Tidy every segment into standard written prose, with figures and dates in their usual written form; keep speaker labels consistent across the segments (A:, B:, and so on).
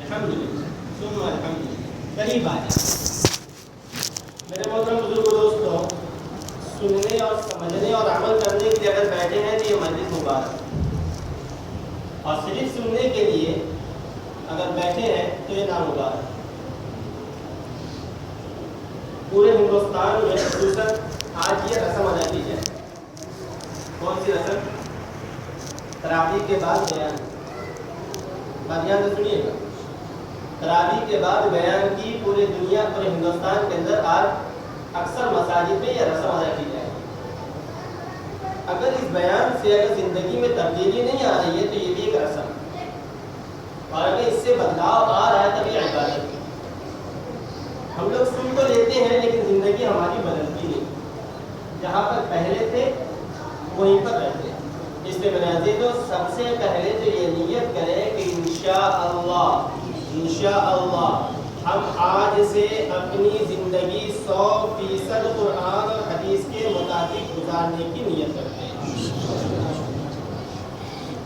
A: الحمدللہ ثم الحمدللہ قریب آ جائے۔ میرے محترم بزرگ دوستوں، سننے اور سمجھنے اور عمل کرنے کے لیے اگر بیٹھے ہیں تو یہ مجلس مبارک، اور صرف سننے کے لیے اگر بیٹھے ہیں تو یہ نامبارک۔ پورے ہندوستان میں خصوصاً آج یہ رسم ادا کی جائے۔ کون سی رسم؟ تراویح کے بعد بیان۔ بات دھیان سے سنیے گا، تراویح کے بعد بیان کی پورے دنیا اور ہندوستان کے اندر آج اکثر مساجد میں یہ رسم ادا کی جائے۔ اگر اس بیان سے اگر زندگی میں تبدیلی نہیں آ رہی ہے تو یہ بھی ایک رسم، اور اگر اس سے بدلاؤ آ رہا ہے تب یہ عبادت ہے۔ ہم لوگ سن تو لیتے ہیں لیکن زندگی ہماری بدلتی نہیں، جہاں پر پہلے تھے وہیں پر رہتے ہیں۔ اس لیے میرے عزیزو، سب سے پہلے تو یہ نیت کریں کہ انشاءاللہ ہم آج سے اپنی زندگی 100% قرآن اور حدیث کے مطابق گزارنے کی نیت کرتے ہیں۔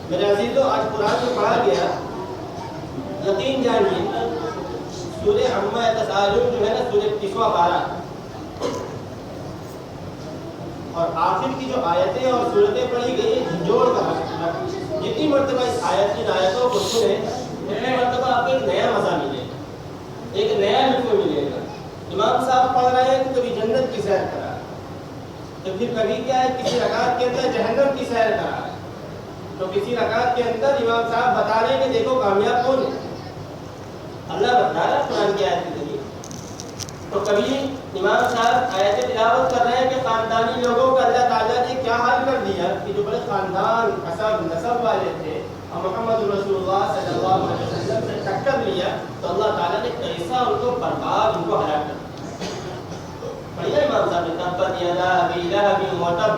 A: میرے عزیزو، آج قرآن میں پڑھا گیا، یقین جانیے سورہ عما یتساءلون جو ہے نا، سورہ 30واں پارہ، اور آخر کی جو آیتیں اور صورتیں پڑھی گئی ہیں جھنجھوڑ کا مطلب، جتنی مرتبہ اس آیت کی آیتوں کو سنیں اتنی مرتبہ آپ کو ایک نیا مزہ ملے گا، ایک نیا لطف ملے گا۔ امام صاحب پڑھ رہے ہیں کہ کبھی جنت کی سیر کرا ہے، تو پھر کبھی کیا ہے کسی رکعت کے اندر جہنم کی سیر کرا ہے، تو کسی رکعت کے اندر امام صاحب بتا رہے ہیں کہ دیکھو کامیاب کون ہے، اللہ بتا رہا ہے قرآن کی آیت کے ذریعے۔ تو کبھی امام صاحب آیت تلاوت کر رہے ہیں کہ خاندانی لوگوں کا اللہ تعالیٰ نے کیا حال کر دیا کہ جو بڑے خاندان حسب نسب والے تھے اور محمد رسول اللہ صلی اللہ علیہ وسلم سے ٹکر لیا تو اللہ تعالیٰ نے کیسا ان کو برباد، ان کو ہلاک کر دیا۔ پڑھیے امام صاحب نے تبت یدا ابی لہب وتب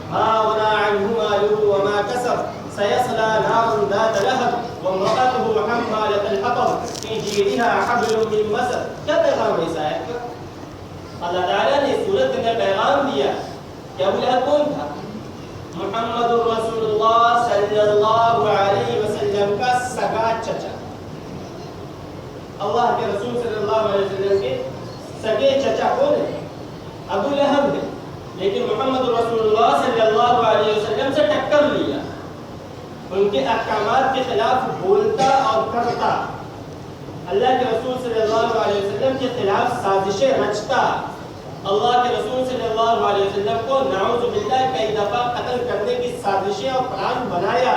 A: ما اغنی عنہ مالہ وما کسب سیصلی نارا ذات لہب وامرأته حمالۃ الحطب فی جیدها حبل من مسد۔ کیا پیغام ہے اس آیت کا؟ اللہ تعالیٰ نے سورت میں پیغام دیا کہ ابو لہب کون تھا؟ محمد رسول اللہ صلی اللہ علیہ وسلم کا سگا چچا، اللہ کے رسول صلی اللہ علیہ وسلم کے سگے چچا کون ہے؟ ابو لہب ہے، لیکن محمد رسول اللہ صلی اللہ علیہ وسلم سے ٹکر لیا، ان کے احکامات کے خلاف بولتا اور کرتا، اللہ کے رسول صلی اللہ علیہ وسلم کے خلاف سازشیں رچتا، اللہ کے رسول صلی اللہ علیہ وسلم کو نعوذ باللہ کئی دفعہ قتل کرنے کی سازشیں اور پلان بنایا۔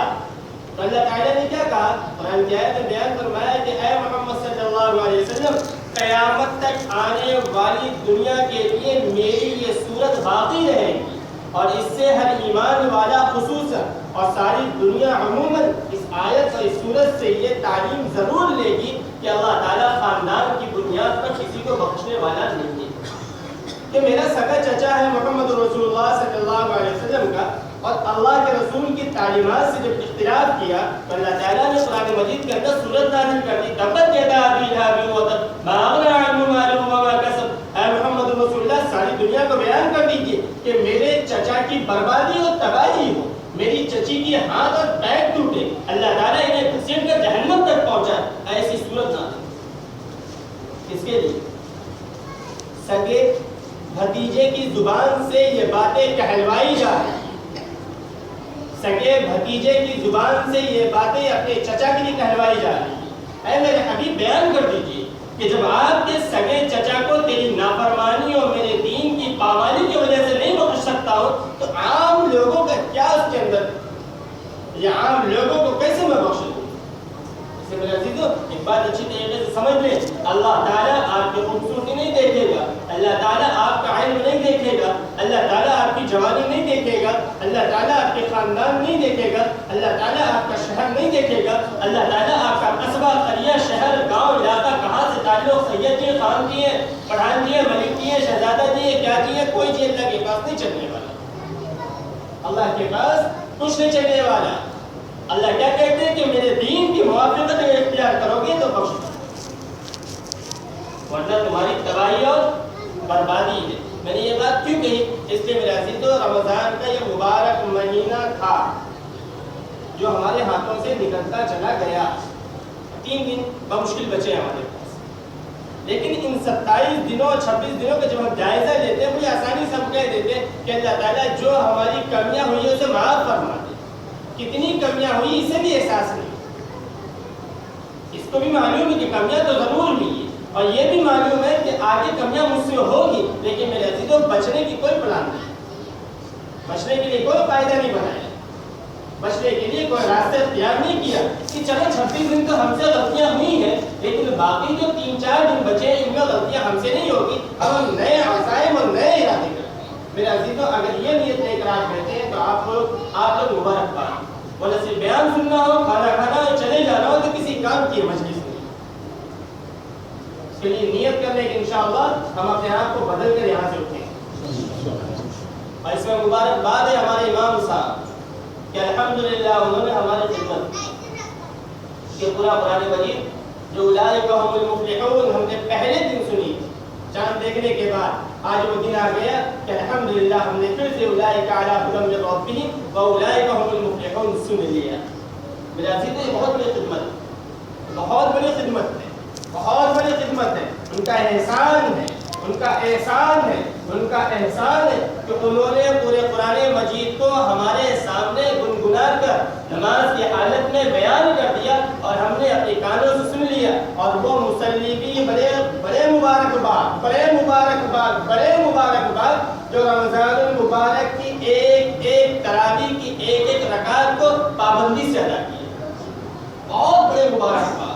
A: تو اللہ تعالیٰ نے کیا کہا؟ قرآن کی آیت میں بیان فرمایا کہ اے محمد صلی اللہ علیہ وسلم، قیامت تک آنے والی دنیا کے لیے میری یہ صورت باقی رہے گی، اور اس سے ہر ایمان والا خصوصاً اور ساری دنیا عموماً اس آیت اور اس صورت سے یہ تعلیم ضرور لے گی کہ اللہ تعالیٰ خاندان کی بنیاد پر کسی کو بخشنے والا نہیں ہے، کہ میرا سگا چچا ہے محمد رسول اللہ صلی اللہ علیہ وسلم کا، اور اللہ کے رسول کی تعلیمات سے جب اختلاف کیا تو اللہ تعالیٰ نے قرآن مجید کے اندر سورت نازل کر دی، تبت یدا ابی لہب وتب ما اغنی عنہ مالہ وما کسب۔ اے محمد رسول اللہ، ساری دنیا کو بیان کر دیجیے کہ میرے چچا کی بربادی اور تباہی ہو، میری چچی کی ہاتھ اور پیر ٹوٹے، اللہ تعالیٰ انہیں گھسیٹ کر جہنم تک پہنچا، ایسی صورت نازل۔ اس کے لیے سگے بھتیجے کی زبان سے یہ باتیں کہلوائی جائیں، سگے بھتیجے کی زبان سے یہ باتیں اپنے چچا کے لیے کہلوائی جا رہی ہیں۔ اے میرے حبیب، بیان کر دیجیے کہ جب آپ کے سگے چچا کو تیری نافرمانی اور میرے دین کی پامالی کی وجہ سے نہیں بخش سکتا ہوں تو عام لوگوں کا کیا اس کے اندر، یا عام لوگوں کو کیسے میں بخش دوں؟ اس سے میرے عزیزو، ایک بات اچھی طریقے سے سمجھ لیں، اللہ تعالیٰ آپ کی خوبصورتی نہیں دیکھے گا، اللہ تعالیٰ آپ کا علم نہیں دیکھے گا، اللہ تعالیٰ آپ کی جوانی نہیں دیکھے گا، اللہ تعالیٰ آپ کے خاندان نہیں دیکھے گا، اللہ تعالیٰ آپ کا شہر نہیں دیکھے گا، اللہ تعالیٰ آپ کا قصبہ، قریہ، شہر، گاؤں، علاقہ کہاں سے تعلق، سید جی، خان جی ہے، پٹھان جی ہے، ملک جی ہے، شہزادہ جی ہے، کیا جی ہے، کوئی چیز اللہ کے پاس نہیں چلنے والا، اللہ کے پاس کچھ نہیں چلنے والا۔ اللہ کیا کہتے ہیں کہ میرے دین کی موافقت اگر اختیار کرو گے تو بخش دو، ورنہ تمہاری تباہی اور بربادی ہے۔ میں نے یہ بات کیوں کہی؟ اس لیے میرے عزیزو، رمضان کا یہ مبارک مہینہ تھا جو ہمارے ہاتھوں سے نکلتا چلا گیا، 3 دن بمشکل بچے ہیں ہمارے پاس، لیکن ان 27 دنوں 26 دنوں کا جب ہم جائزہ لیتے ہیں مجھے آسانی سے ہم کہہ دیتے ہیں کہ اللہ تعالیٰ جو ہماری کمیاں ہوئی ہیں اسے معاف فرما دے. کتنی کمیاں ہوئی اسے بھی احساس نہیں، اس کو بھی معلوم ہے کہ کمیاں تو ضرور ہوئی ہے، اور یہ بھی معلوم ہے کہ آگے کمیاں مجھ سے ہوگی، لیکن میرے عزیزوں بچنے کی کوئی پلان نہیں، بچنے کے لیے کوئی قاعدہ نہیں بنایا، بچنے کے لیے کوئی راستہ اختیار نہیں کیا کہ چلو 26 دن تو ہم سے غلطیاں ہوئی ہیں، لیکن باقی جو 3-4 دن بچے ہیں ان میں غلطیاں ہم سے نہیں ہوگی، اب ہم نئے عزائم اور نئے ارادے کرتے ہیں. میرے عزیزوں اگر یہ نیت لے کر آپ بیٹھے ہیں تو آپ لوگ مبارکباد، ورنہ صرف بیان سننا ہو، کھانا کھانا ہو، چلے جانا ہو تو کسی کام کی مجلس نہیں. اس کے لیے نیت کر لیں کہ انشاءاللہ ہم اپنے آپ کو بدل کر یہاں سے اٹھیں. اور اس میں مبارکباد ہے ہمارے امام صاحب کہ الحمدللہ انہوں نے ہماری خدمت یہ پورا قرآن مجید جو اولئک هم المفلحون ہم نے پہلے دن سنی، چاند دیکھنے کے بعد آج وہ دن آ گیا کہ الحمدللہ ہم نے پھر سے اولئک علی ھدی من ربہم واولئک هم المفلحون سن لیا. میرے عزیزو یہ بہت بڑی خدمت ہے، بہت بڑی خدمت ہے، بہت بڑی خدمت ہے. ان کا احسان ہے، ان کا احسان ہے، ان کا احسان ہے کہ انہوں نے پورے قرآن مجید کو ہمارے سامنے گنگنا کر نماز کی حالت میں بیان کر دیا اور ہم نے اپنے کانوں سے سن لیا. اور وہ مصلی بھی بڑے مبارکباد، بڑے مبارکباد، بڑے مبارکباد جو رمضان المبارک کی ایک ایک تراویح کی ایک ایک رکعت کو پابندی سے ادا کی. بہت بڑے مبارکباد.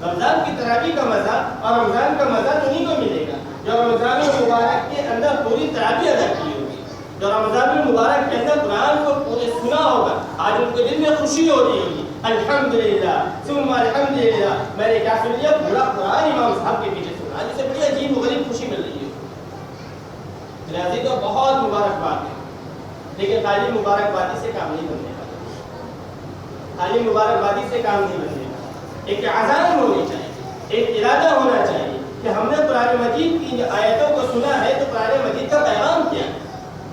A: رمضان کی تراویح کا مزہ اور رمضان کا مزہ انہیں کو ملے گا جو رمضان المبارک کے اندر پوری تراویح ادا کی ہوگی، جو رمضان المبارک کے اندر قرآن کو پورے سنا ہوگا. آج ان کے دل میں خوشی ہو رہی ہوگی، الحمدللہ ثم الحمدللہ. میں نے کیا سن لیا؟ پورا قرآن امام صاحب کے پیچھے سنا، جسے بڑی عجیب و غریب خوشی مل رہی ہے. میرے عزیزو بہت مبارکباد ہے، لیکن خالی مبارکبادی سے کام نہیں بننے والا، خالی مبارکبادی سے کام نہیں بننے والا. ایک عزائم ہونی چاہیے، ایک ارادہ ہونا چاہیے کہ ہم نے قرآن مجید کی آیتوں کو سنا ہے تو قرآن مجید کا پیغام کیا ہے،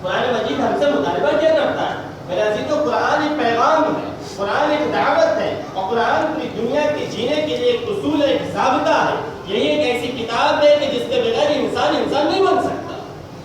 A: قرآن مجید ہم سے مطالبہ کیا کرتا ہے. میرے عزیزو قرآن ایک پیغام ہے، قرآن ایک دعوت ہے، اور قرآن پوری دنیا کے جینے کے لیے ایک اصول ہے، ایک ضابطہ ہے. یہی ایک ایسی کتاب ہے کہ جس کے بغیر انسان نہیں بن سکتا.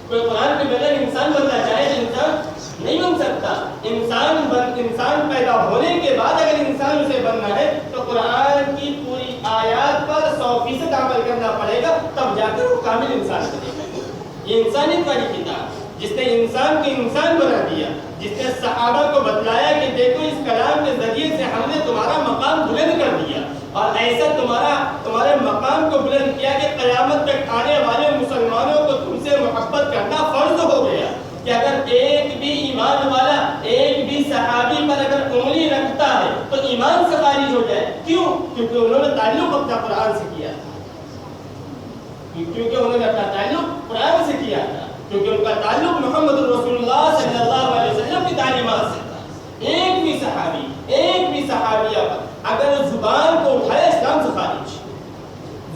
A: کوئی قرآن کے بغیر انسان بننا چاہے تو انسان نہیں بن سکتا. انسان پیدا ہونے کے بعد اگر انسان اسے بننا ہے تو قرآن کی پوری آیات پر 100% عمل کرنا پڑے گا، تب جا کر وہ کامل انسان بنے گا. یہ انسانیت والی کتاب جس نے انسان کو انسان بنا دیا، جس نے صحابہ کو بتلایا کہ دیکھو اس کلام کے ذریعے سے ہم نے تمہارا مقام بلند کر دیا، اور ایسا تمہارے مقام کو بلند کیا کہ قیامت تک آنے والے مسلمانوں کو تم سے محبت کرنا فرض ہو گیا. کہ اگر ایک بھی ایمان والا ایک بھی صحابی پر اگر انگلی رکھتا ہے تو ایمان سے خارج ہو جائے. کیوں؟ کیونکہ انہوں نے تعلق اپنا قرآن سے کیا تھا، کیونکہ انہوں نے اپنا تعلق قرآن سے کیا تھا، کیونکہ ان کا تعلق محمد رسول اللہ صلی اللہ علیہ وسلم کی تعلیمات سے تھا. ایک بھی صحابی ایک بھی صحابیہ پر اگر زبان کو اٹھایا اسلام سے خارج،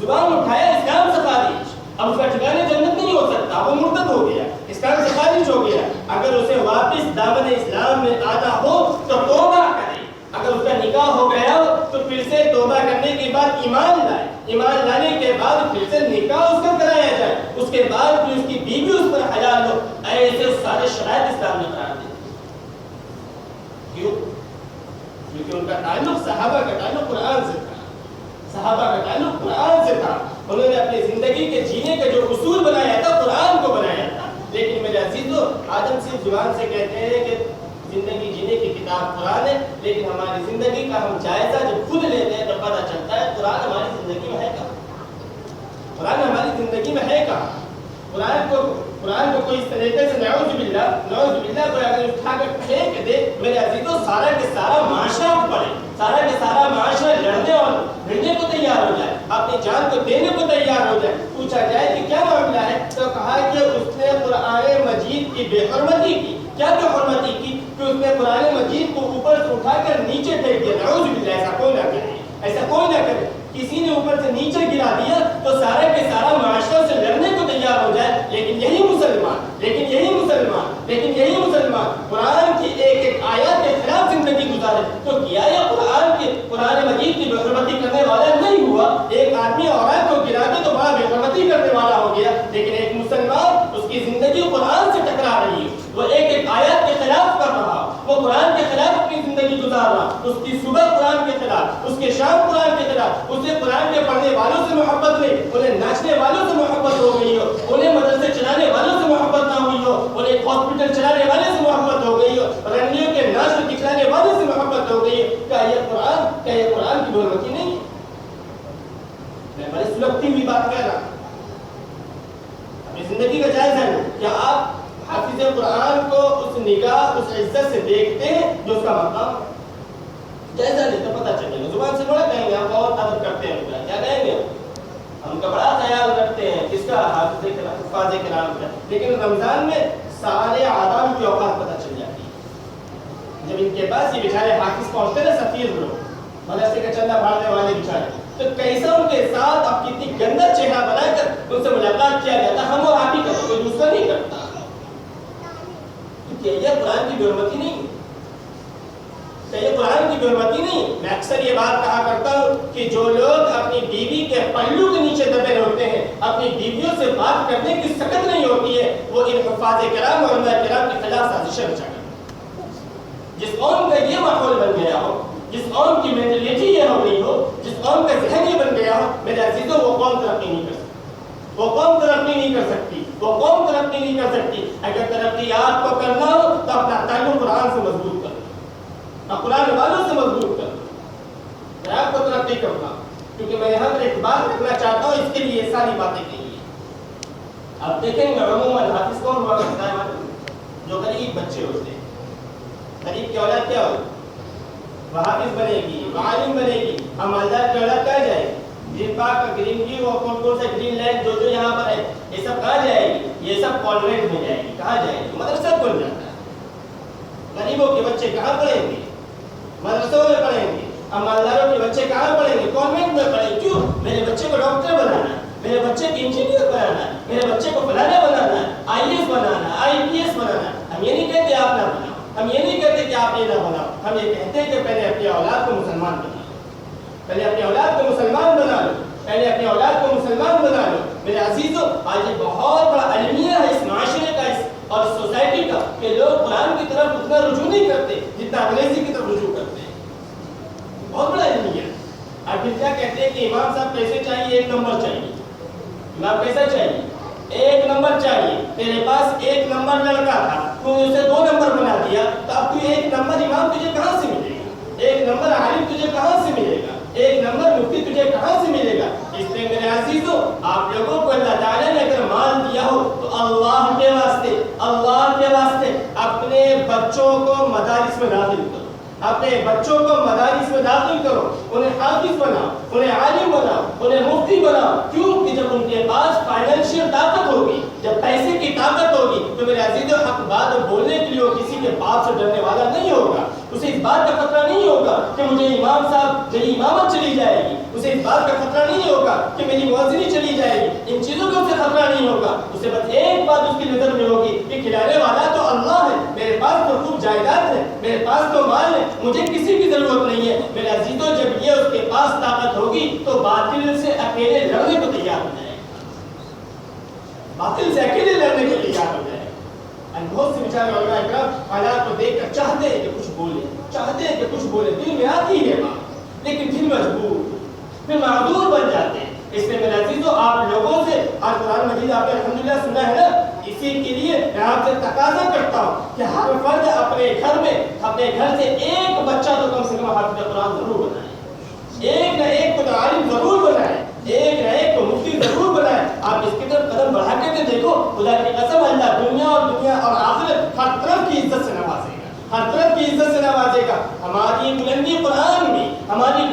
A: زبان اٹھایا اسلام سے خارج، اب اس کا ٹھکانے جنت نہیں ہو سکتا، وہ مرتد ہو گیا، اسلام سے خارج ہو گیا. اگر اسے واپس دامن اسلام میں آنا ہو تو توبہ کرے، اگر اس کا نکاح ہو گیا ہو تو پھر سے توبہ کرنے کے بعد ایمان لائے، ایمان لانے کے بعد پھر سے نکاح اس کا کرایا جائے، اس کے بعد پھر اس کی بیوی اس پر حلال ہو. ایسے سارے شرائط اسلام نے قرار دیے. کیوں؟ کیونکہ ان کا تعلق صحابہ کا تعلق قرآن سے تھا، صحابہ کا تعلق قرآن سے تھا. انہوں نے اپنی زندگی کے جینے کا جو اصول بنایا تھا قرآن کو بنایا تھا. لیکن میرے عزیزو آدم صرف زبان سے کہتے ہیں کہ زندگی جینے کی کتاب قرآن ہے، لیکن ہماری زندگی کا ہم جائزہ جب خود لیتے ہیں تو پتہ چلتا ہے قرآن ہماری زندگی میں ہے کہاں، قرآن ہماری زندگی میں ہے کہاں. قرآن کو کوئی اس طریقے سے نعوذ باللہ کوئی اگر اٹھا کر پھینک دے میرے عزیزو سارا کے سارا معاشرہ پڑے، سارا کے سارا معاشرہ لڑنے اور بھیڑنے کو تیار ہو جائے، اپنی جان کو دینے کو تیار ہو جائے. پوچھا جائے کہ کیا معاملہ ہے تو کہا کہ اس نے قرآن مجید کی بے حرمتی کی. کیا بے حرمتی کی؟ کہ اس نے قرآن مجید کو اوپر سے اٹھا کر نیچے پھینک دیا. نعوذ باللہ، ایسا کوئی نہ کرے، ایسا کوئی نہ کرے. کسی نے اوپر سے نیچے گرا دیا تو سارا کے سارا معاشرہ سے لڑنے کو تیار ہو جائے. لیکن یہی مسلمان قرآن کی ایک ایک آیات کے خلاف زندگی گزارے تو کیا ہے قرآن مجید کی بے حرمتی کرنے اس کے شان قرآن کے خلاف، اسے قرآن کے پڑھنے والوں سے محبت نہیں، انہیں ناچنے والوں سے محبت ہو گئی ہو، انہیں مدرسے چلانے والوں سے محبت نہ ہوئی ہو، انہیں ہاسپٹل چلانے والے سے محبت ہو گئی ہو، رنڈیوں کے ناچ دکھلانے والے سے محبت ہو گئی ہے، کیا یہ قرآن کی بولتی نہیں ہے؟ میں بڑی سلگتی ہوئی بات کہہ رہا ہوں. اپنی زندگی کا جائزہ لیں. کیا آپ حافظ قرآن کو اس نگاہ، اس عزت سے دیکھتے ہیں جو اس کا مقام ہے؟ جائزہ لیں تو پتہ چلے گا. زبان سے بڑا کہیں گے ہم بہت عادت کرتے ہیں، کیا کہیں گے؟ ہم کا بڑا خیال رکھتے ہیں کس کا؟ حفاظ کرام کا. لیکن رمضان میں سارے آداب کی اوقات پتہ چل جاتی ہے. جب ان کے پاس یہ بیچارے حافظ پہنچتے ہیں، سفیر لوگ، مدرسے کا چندہ بھرنے والے بیچارے، تو کیسا ان کے ساتھ اب کتنی گندا چہرہ بنا کر ان سے ملاقات کیا جاتا. ہم اور آپ ہی کرتے، کوئی دوسرا نہیں کرتا. کیا یہ قرآن کی بے حرمتی نہیں؟ کیا یہ قرآن کی بے حرمتی نہیں؟ میں اکثر یہ بات کہا کرتا ہوں کہ جو لوگ اپنی بیوی کے پلو کے نیچے دبے ہوتے ہیں، اپنی بیویوں سے بات کرنے کی سکت نہیں ہوتی ہے، وہ ان حفاظ کرام اور علماء کرام کے خلاف سازشیں رچا کرتے ہیں. جس قوم کا یہ ماحول بن گیا ہو، جس قوم کی مینٹلٹی یہ ہو گئی ہو، جس قوم کا ذہن یہ بن گیا ہو، میرے عزیزوں وہ قوم ترقی نہیں کر سکتی. وہ قوم ترقی نہیں کر سکتی. وہ قوم ترقی نہیں کر سکتی. اگر ترقی آپ کو کرنا ہو تو اپنا تعلق قرآن سے مضبوط کرو، قرآن والوں سے مضبوط کرو. میں آپ کو ترقی کروں، کیونکہ میں یہاں پر ایک بات رکھنا چاہتا ہوں، اس کے لیے یہ ساری باتیں کہی ہیں. آپ دیکھیں گے عموماً حافظ کون ہوا کرتا ہے؟ جو غریب بچے ہوتے ہیں. غریب کی اولاد کیا ہوتی؟ وہ حافظ بنے گی، وہ عالم بنے گی. ہم مالدار کی اولاد کہاں جائے گی؟ گرین پارک، گرین ویو اور کون سا گرین لینڈ جو یہاں پر ہے، یہ سب کہاں جائے گی؟ یہ سب کانوینٹ میں جائے گی. کہاں جائے گی؟ مدرسہ کون جاتا ہے؟ غریبوں کے بچے کہاں پڑھیں گے؟ مدرسوں میں پڑھیں گے. اب مالداروں کے بچے کہاں پڑھیں گے؟ کانوینٹ میں پڑھیں گے. کیوں؟ میرے بچے کو ڈاکٹر بنانا ہے، میرے بچے کو انجینئر بنانا ہے، میرے بچے کو فلانا بنانا ہے، IAS بنانا ہے، IPS بنانا ہے. ہم یہ نہیں کہتے آپ نہ بناؤ، ہم یہ نہیں کہتے کہ آپ یہ نہ بناؤ. ہم یہ کہتے ہیں کہ پہلے اپنی اولاد کو مسلمان بنا لو، پہلے اپنی اولاد کو مسلمان بنا لو، پہلے اپنی اولاد کو مسلمان بنا لو. میرے عزیزوں، آج یہ بہت بڑا المیہ ہے اس معاشرے کا اور سوسائٹی کا کہ لوگ قرآن کی طرف اتنا رجوع نہیں کرتے جتنا انگریزی کی طرف رجوع کرتے ہیں. بہت بڑا المیہ ہے. آپ پھر کیا کہتے ہیں کہ امام صاحب کیسے چاہیے؟ 1 نمبر چاہیے. امام کیسا چاہیے؟ 1 نمبر چاہیے. تیرے پاس 1 نمبر لڑکا تھا، تو اسے 2 نمبر بنا دیا، تو اب تو 1 نمبر امام تجھے کہاں سے ملے گا؟ 1 نمبر عالم تجھے کہاں سے ملے گا؟ 1 نمبر مفتی تجھے کہاں سے ملے گا؟ اس لیے میرے عزیزوں، آپ لوگوں کو اللہ تعالیٰ نے اگر مال دیا ہو تو اللہ کے واسطے اپنے بچوں کو مدارس میں داخل کرو. اپنے بچوں کو مدارس میں داخل کرو، انہیں حافظ بناؤ، انہیں عالم بناؤ، انہیں مفتی بناؤ. کیوں؟ کہ جب ان کے پاس فائنینشیل طاقت ہوگی، جب پیسے کی طاقت ہوگی، تو میرے عزیزوں حق بات بولنے کے لیے وہ کسی کے باپ سے ڈرنے والا نہیں ہوگا. اسے اس بات کا خطرہ نہیں ہوگا کہ مجھے امام صاحب میری امامت چلی جائے گی. اسے اس بات کا خطرہ نہیں ہوگا کہ میری مؤذنی چلی جائے گی. ان چیزوں کا اسے خطرہ نہیں ہوگا. اسے بس ایک بات اس کی نظر میں ہوگی کہ کھلانے والا تو اللہ ہے، میرے پاس تو خوب جائیداد ہے، میرے پاس تو مال ہے، مجھے کسی کی ضرورت نہیں ہے. میرے عزیزوں، جب یہ اس کے پاس طاقت ہوگی تو باطل سے اکیلے لڑنے کو تیار ہو جائے گا. باطل سے اکیلے لڑنے کو تیار ہو جائے گا. بہت سے بیچارے علماء کرام حالات کو دیکھ کر چاہتے ہیں کہ کچھ بولے، دل میں آتی ہے بات، لیکن پھر مجبور، پھر معذور بن جاتے ہیں. اس لیے میرے عزیزوں، آپ لوگوں سے آج قرآن مجید آپ نے الحمدللہ سنا ہے نا، اسی کے لیے میں آپ سے تقاضا کرتا ہوں کہ ہر فرد اپنے گھر سے ایک بچہ تو کم سے کم حافظ قرآن ضرور بنائے. ایک نہ ایک کو عالم ضرور بنائے، ایک نہ ایک کو مفتی ضرور بنائے. آپ اس کی طرف قدم بڑھا کے دیکھو، خدا کی قسم اللہ دنیا اور آخرت ہر طرف کی عزت سے نوازے گا، ہر طرف کی عزت سے نوازے گا. ہماری بلندی قرآن میں، ہماری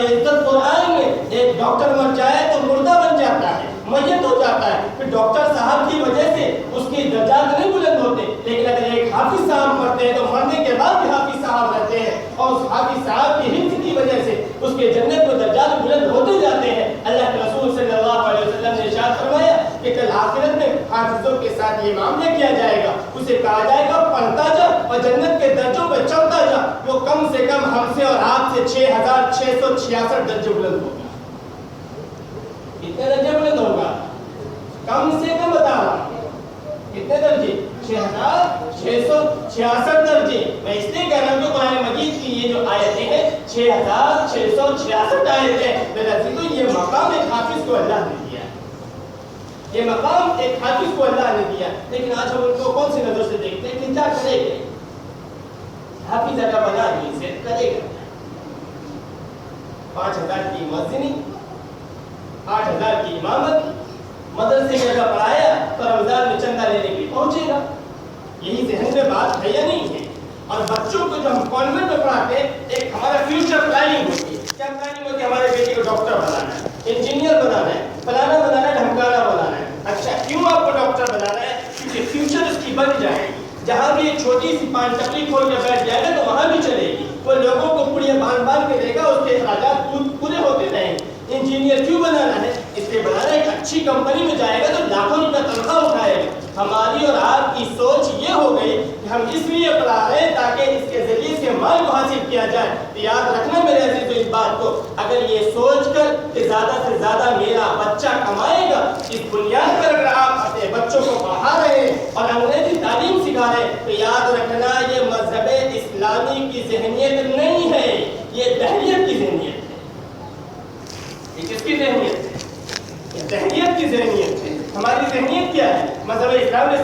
A: عزت قرآن میں. ایک ڈاکٹر مر جائے تو مردہ بن جاتا ہے، میت ہو جاتا ہے. پھر ڈاکٹر صاحب کی وجہ سے اس کی درجات نہیں بلند ہوتے، لیکن اگر ایک حافظ صاحب مرتے ہیں تو مرنے کے بعد بھی حافظ صاحب رہتے ہیں، اور اس حافظ صاحب کی حفظ کی وجہ سے اس کے جنت میں درجات بلند ہوتے جاتے ہیں. اللہ کے رسول صلی اللہ علیہ وسلم نے ارشاد فرمایا کہ کل آخرت میں حافظوں کے ساتھ یہ معاملہ کیا جائے گا. اسے کہا جائے گا پڑھتا جا اور جنت کے درجوں پہ چڑھتا جا. وہ کم سے کم ہم سے اور آپ سے 6666 درجے بلند ہوگا. کتنے درجے بلند ہوگا؟ کم سے کم بتا رہا ہوں، کتنے درجے؟ 6666 درجے. میں اس لیے کہہ رہا ہوں کہ قرآن مجید کی یہ جو آیتیں ہیں 6666 آیتیں. میرا عزیزو یہ مقام ایک حافظ کو اللہ نے دیا. یہ مقام ایک حافظ کو اللہ نے دیا. لیکن آج ہم ان کو کون سی نظر سے دیکھتے ہیں کہ کیا کرے گا حافظ اگر بنا دی سے کرے گا 5000 کی مؤذنی 8000 کی امامت مدرسے میں اگر پڑھایا تو رمضان میں چندہ لینے کے لیے پہنچے گا. یہی ذہن میں بات ہے یا نہیں ہے؟ اور بچوں کو جو ہم کانوینٹ میں پڑھاتے ہیں ایک ہمارا فیوچر پلاننگ ہوتی ہے. کیا پلاننگ ہوتی ہے؟ ہمارے بیٹے کو ڈاکٹر بنانا ہے, انجینئر بنانا ہے, فلانا بنانا ہے, ڈھمکانا بنانا ہے. اچھا کیوں آپ کو ڈاکٹر بنانا ہے؟ کیونکہ فیوچر اس کی بن جائے گی. جہاں بھی ایک چھوٹی سی پان ٹپری کھول کے بیٹھ جائے گا تو وہاں بھی چلے گی. وہ لوگوں کو پوڑیاں باندھ کے دے گا, اس کے اخراجات پورے ہوتے رہیں گے. انجینئر کیوں بنانا ہے؟ اس لیے بنانا ہے ایک اچھی کمپنی میں جائے گا تو لاکھوں روپے تنخواہ اٹھائے گا. ہماری اور آپ کی سوچ یہ ہو گئی کہ ہم اس لیے پڑھا رہے ہیں تاکہ اس کے ذریعے سے مال کو حاصل کیا جائے. یاد رکھنا میرے عزیز اس بات کو, اگر یہ سوچ کر کہ زیادہ سے زیادہ میرا بچہ کمائے گا, اس بنیاد پر اگر آپ اپنے بچوں کو پڑھا رہے ہیں اور انگریزی تعلیم سکھا رہے ہیں تو یاد رکھنا یہ مذہب اسلامی کی ذہنیت نہیں ہے, یہ دہریت کی ذہنیت ہے. یہ کس کی ذہنیت ہے؟ یہ دہریت کی ذہنیت ہے. ہماری ذہنیت کیا ہے؟ مذہب اسلام نے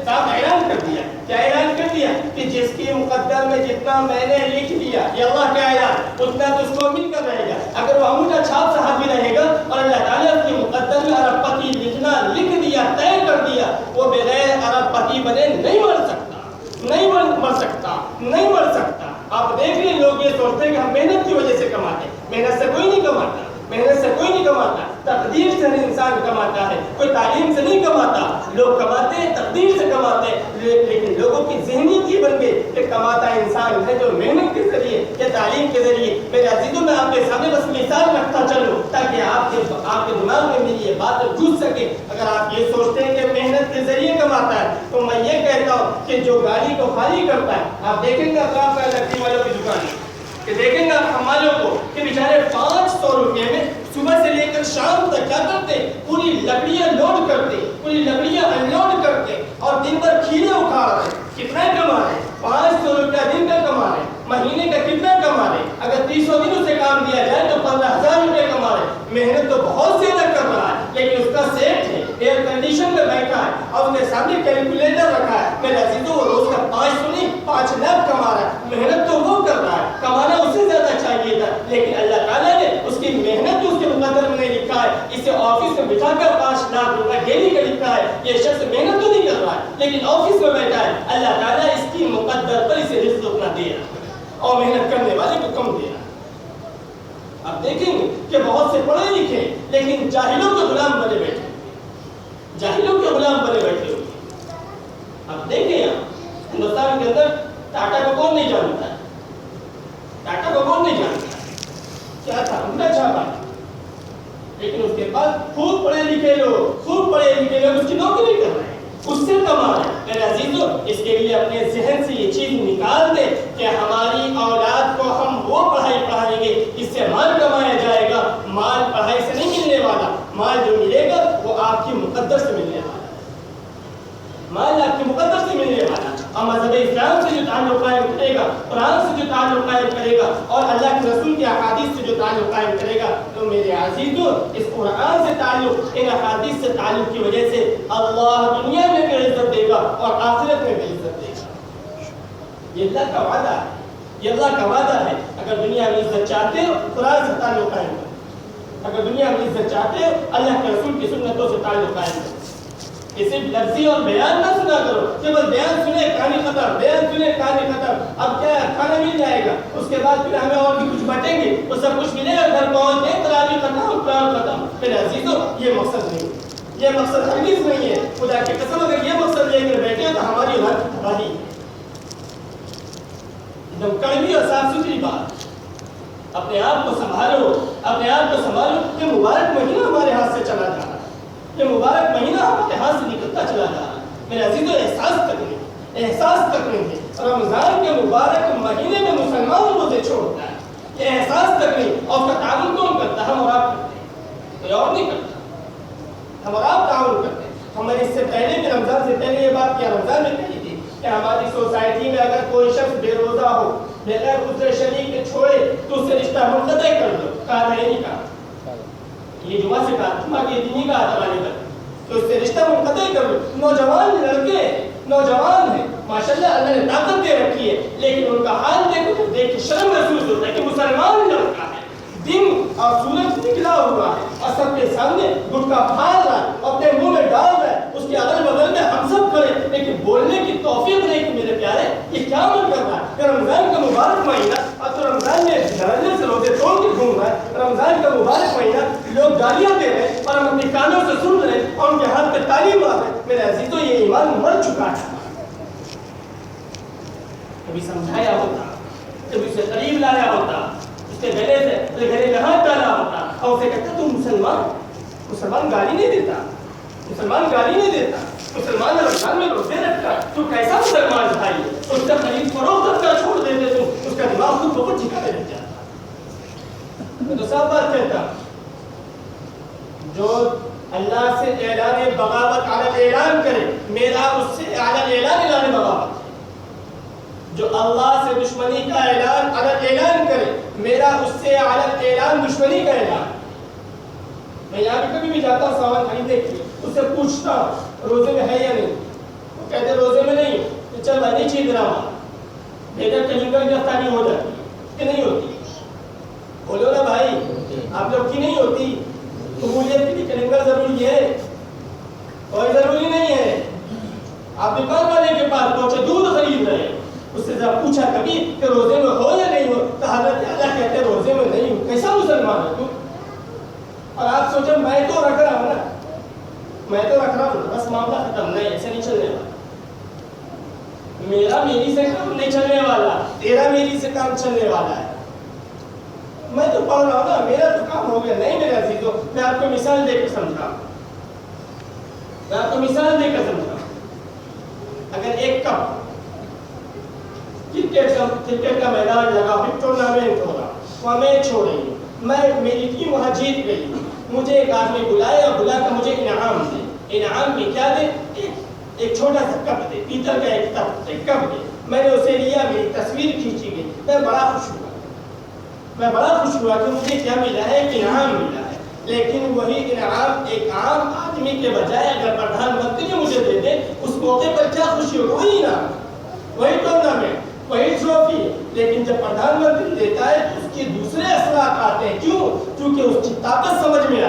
A: صاف اعلان کر دیا. کیا اعلان کر دیا؟ کہ جس کی مقدر میں جتنا میں نے لکھ دیا, یہ اللہ کا اعلان, اتنا تو اس کو مل کر رہے گا. اگر وہ انگوٹھا چھاپ صحابی رہے گا اور اللہ تعالیٰ اس کی مقدر میں ارب پتی لکھنا لکھ دیا, طے کر دیا, وہ بغیر ارب پتی بنے نہیں مر سکتا, نہیں مر سکتا, نہیں مر سکتا. آپ دیکھ لیں لوگ یہ سوچتے ہیں کہ ہم محنت کی وجہ سے کماتے ہیں. محنت سے کوئی نہیں کماتا, محنت سے کوئی نہیں کماتا, تقدیر سے انسان کماتا ہے, کوئی تعلیم سے نہیں کماتا. لوگ کماتے ہیں تقدیر سے کماتے ہیں, لیکن لوگوں کی ذہنیت یہ بن گئی کہ کماتا انسان ہے جو محنت کے ذریعے یا تعلیم کے ذریعے. میرے عزیزوں میں آپ کے سامنے بس مثال رکھتا چلوں تاکہ آپ کے دماغ میں میری یہ بات گھس سکے. اگر آپ یہ سوچتے ہیں کہ محنت کے ذریعے کماتا ہے تو میں یہ کہتا ہوں کہ جو گاڑی کو خالی کرتا ہے, آپ دیکھیں گے اطراف کا لکڑی والوں کی دکان کہ دیکھیں گے ہماروں کو کہ بیچارے 500 روپے میں صبح سے لے کر شام تک کیا کرتے, پوری لکڑیاں لوڈ کرتے, پوری لکڑیاں انلوڈ کرتے اور دن بھر کھیلے اکھاڑ رہے. کتنا کما رہے؟ 500 روپیہ دن کا کما رہے. مہینے کا کتنا کما رہے؟ اگر 300 دنوں سے کام دیا جائے تو 15,000 روپے کما رہے. محنت تو بہت زیادہ کر رہا ہے, لیکن اس کا سیٹ ہے, ایئر کنڈیشن میں بیٹھا ہے اور اس کے سامنے کیلکولیٹر رکھا ہے. میرے عزیزوں وہ روز کا 500 نہیں 5 لاکھ کما رہا ہے. محنت تو وہ کر رہا ہے, کمانا اسے زیادہ چاہیے تھا, لیکن اللہ تعالیٰ نے اس کی محنت تو اس کے مقدر میں نہیں لکھا ہے. اسے آفس میں بٹھا کر 5 لاکھ روپے ڈیلی کا لکھا ہے. یہ شخص محنت تو نہیں کر رہا ہے لیکن آفس میں بیٹھا ہے. اللہ تعالیٰ اس کی مقدر پر اسے رزق اتنا دے رہا ہے اور محنت کرنے والے کو کم دے رہا ہے. آپ دیکھیں گے کہ بہت سے پڑھے لکھے لیکن جاہلوں کے غلام بنے بیٹھے, جاہلوں کے غلام بنے بیٹھے ہوئے. آپ دیکھیں یہاں ہندوستان کے اندر ٹاٹا کو کون نہیں جانتا ہے؟ ٹاٹا کو کون نہیں جانتا ہے؟ کیا تھا انگوٹھا چھاپا, لیکن اس کے پاس خوب پڑھے لکھے لوگ اس کی نوکری کر رہے ہیں, اس سے کما رہے ہیں. میرے عزیزوں اس کے لیے اپنے ذہن سے یہ چیز نکال دیں کہ ہماری اولاد کو ہم وہ پڑھائی پڑھائیں گے جس سے مال کمایا جائے گا. مال پڑھائی سے نہیں ملنے والا, مال جو ملے گا وہ آپ کی مقدر سے ملنے والا, مال آپ کی مقدر سے ملنے والا. اور مذہب اسلام سے جو تعلق قائم کرے گا, قرآن سے جو تعلق قائم کرے گا اور اللہ کے رسول کی احادیث سے جو تعلق قائم کرے گا, تو میرے عزیزوں اس قرآن سے تعلق, ان احادیث سے تعلق کی وجہ سے اللہ دنیا میں بھی عزت دے گا اور آخرت میں بھی عزت دے گا. یہ اللہ کا وعدہ ہے, یہ اللہ کا وعدہ ہے. اگر دنیا میں عزت چاہتے ہو قرآن سے تعلق قائم کرو, اگر دنیا میں عزت چاہتے ہو اللہ کے رسول کی سنتوں سے تعلق قائم کرو. یہ صرف لفظی اور بیان نہ سنا کرو کہ بس بیان سنے کہانی ختم, بیان سنے کہانی ختم. اب کیا کھانا مل جائے گا, اس کے بعد پھر ہمیں اور بھی کچھ بٹیں گے, وہ سب کچھ ملے گا, گھر پہنچ گئے تراویح ختم, قرآن ختم. میرے عزیزوں یہ مقصد نہیں ہے, یہ مقصد ہرگز نہیں ہے. خدا کی قسم اگر یہ مقصد لے کر بیٹھے تو ہماری اولاد تباہی, ایک دم کڑوی اور صاف ستھری بات. اپنے آپ کو سنبھالو, اپنے آپ کو سنبھالو. یہ مبارک مہینہ ہمارے ہاتھ سے چلا جا رہا ہے, یہ مبارک مہینہ ہمارے ہاتھ سے نکلتا چلا جا رہا ہے. میرے عزیزوں احساس تک نہیں ہے. رمضان کے مبارک مہینے میں مسلمان روزے چھوڑتا ہے, یہ احساس تک نہیں. اور اس کا تعاون کون کرتا ہے؟ ہم اور آپ کرتے ہیں, کوئی اور نہیں کرتا. ہم اور آپ تعاون کرتے ہیں. ہم نے اس سے پہلے بھی رمضان سے پہلے یہ بات کیا رمضان میں کہی تھی کہ ہماری سوسائٹی میں اگر کوئی شخص بے روزہ ہو بغیر عذر شرعی کے چھوڑے تو اس سے رشتہ منقطع کر دو. کہا نہیں کہا یہ جمعہ سے کہا جمعہ کے دن ہی کہا تمہارے گھر تو اس سے رشتہ منقطع کر دو. نوجوان لڑکے نوجوان ہیں ماشاءاللہ اللہ نے طاقت دے رکھی ہے لیکن ان کا حال دیکھو تو دیکھ کے شرم محسوس ہوتا ہے کہ مسلمان لڑکا ہے دن اور سورج نکلا ہوا ہے اور سب کے سامنے گٹکا پھاڑ رہا ہے اپنے منہ میں ڈال رہا ہے اس کے اگل بغل میں ہم سب کھڑے لیکن بولنے کی توفیق نہیں کہ میرے پیارے یہ کیا عمل کر رہا ہے. رمضان کا مبارک مہینہ اور تو رمضان میں دھڑلے سے روزے توڑ کے گھوم رہا ہے. رمضان کا مبارک مہینہ لوگ گالیاں دے رہے ہیں اور ہم اپنے کانوں سے سن رہے ہیں اور ان کے ہاتھ پہ تالی مار رہے ہیں. میرے عزیزوں یہ ایمان مر چکا ہے. کبھی سمجھایا ہوتا کبھی اسے قریب لایا ہوتا اس کے گلے سے گلے میں ہاتھ ڈالا ہوتا اور اسے کہتا تم مسلمان گالی نہیں دیتا مسلمان گالی نہیں دیتا مسلمان رمضان میں روزے رکھتا تو کیسا مسلمان بھائی ہے. اس کا خرید فروخت کا چھوڑ دیتے تو اس کا دماغ خود بہت ٹھکانے لگ جاتا. میں تو صاف بات کہتا جو اللہ سے اعلان بغاوت علی اعلان کرے میرا اس سے علی اعلان بغاوت جو اللہ سے دشمنی کا اعلان علی اعلان کرے میرا اس سے علی اعلان دشمنی کا اعلان. میں یہاں پہ کبھی بھی جاتا ہوں سامان خریدنے کے لیے اس سے پوچھتا ہوں روزے میں ہے یا نہیں. وہ کہتے روزے میں نہیں تو چل میں نہیں چیز رہا ہوں بہتر کلنگر گرفتاری ہو جاتی کہ نہیں ہوتی. بولو نا بھائی آپ لوگ کی نہیں ہوتی. قبولیت کے لیے کلنگر ضروری ہے کوئی ضروری نہیں ہے. آپ دکان والے کے پاس پہنچے دودھ خرید رہے ہیں اس سے جب پوچھا کبھی کہ روزے میں ہو یا نہیں ہو تو حضرت اللہ کہتے روزے میں نہیں ہوں. کیسا مسلمان ہے تو. اور آپ سوچیں میں تو رکھ رہا ہوں نا میں تو رکھ رہا ہوں بس معاملہ ختم. نہیں ایسے نہیں چلنے والا. میرا میری سے کام نہیں چلنے والا تیرا میری سے کام چلنے والا ہے. میں تو پڑھ رہا ہوں نا میرا تو کام ہو گیا. نہیں میرے عزیزو میں آپ کو مثال دے کر سمجھا اگر ایک کپ کرکٹ کا میدان لگا پھر ٹورنامنٹ ہو رہا وہاں میچ ہو رہی ہے میری ٹیم وہاں جیت گئی مجھے ایک آدمی بلایا اور بلا کر مجھے انعام دے. انعام میں کیا دے ایک چھوٹا سا کپ دے پیتل کا ایک کپ دے. میں نے اسے لیا میری تصویر کھینچی گئی. میں بڑا خوش ہوا کہ مجھے کیا ملا ہے ایک انعام ملا ہے. لیکن وہی انعام ایک عام آدمی کے بجائے اگر پردھان منتری مجھے دے دے اس موقع پر کیا خوشی ہوگی. وہی انعام وہی ٹورنامنٹ وہی ٹرافی. لیکن جب پردھان منتری دیتا ہے تو اس کے دوسرے اثرات آتے ہیں. کیوں؟ کیونکہ اس کی طاقت سمجھ میں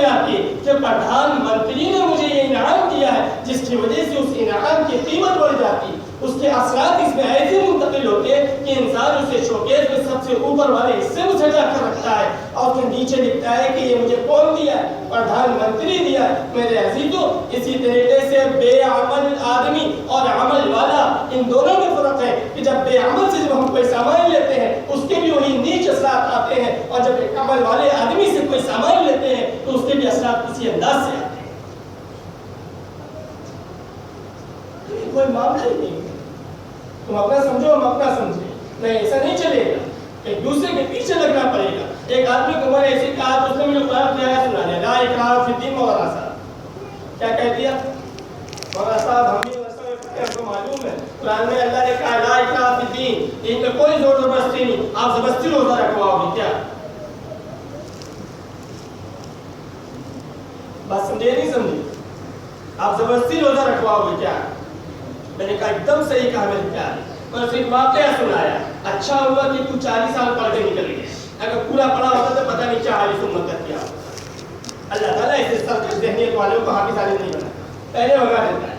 A: آتی ہے کہ پردھان منتری نے مجھے یہ انعام دیا ہے جس کی وجہ سے اس انعام کی قیمت بڑھ جاتی ہے. اس کے اثرات اس میں ایسے منتقل ہوتے ہیں کہ انسان اسے شوکیس میں سب سے اوپر والے حصے میں سجا کر رکھتا ہے اور پھر نیچے لکھتا ہے کہ یہ مجھے کون دیا ہے پردھان منتری دیا ہے. میرے عزیزو اسی طریقے سے بے عمل آدمی اور عمل والا ان دونوں میں فرق ہے کہ جب بے عمل سے جب ہم کوئی سامان لیتے ہیں اس کے بھی وہی نیچ اثرات آتے ہیں اور جب ایک عمل والے آدمی سے کوئی سامان لیتے ہیں تو اس کے بھی اثرات اسی انداز سے آتے ہیں. کوئی معاملہ ہی نہیں. تم اپنا سمجھو ہم اپنا سمجھیں. نہیں ایسا نہیں چلے گا. ایک دوسرے کے پیچھے لگنا پڑے گا. ایک آدمی کو میں نے ایسے کہا تو اس نے مجھے قرآن کی آیت سنا دیا لا اکراہ فی الدین. مولانا صاحب کیا کہہ دیا؟ مولانا صاحب ہم کو معلوم ہے قرآن میں اللہ نے کہا لا اکراہ فی الدین. دین میں کوئی زور زبردستی نہیں. آپ زبردستی روزہ رکھواؤ گے کیا؟ بات سمجھے نہیں سمجھے؟ آپ زبردستی روزہ رکھواؤ گے کیا؟ میں نے کہا ایک دم صحیح کہا میرے پیارے. میں نے ایک واقعہ سنایا. اچھا ہوا کہ تو 40 سال پڑھ کے نکل گئے. اگر پورا پڑھا ہوتا تو پتہ نہیں کیا حالی سمت کر کیا. اللہ تعالیٰ ایسے سرکش ذہنیت والوں کو حافظ عالم نہیں بنا پہلے بھگا دیتا ہے.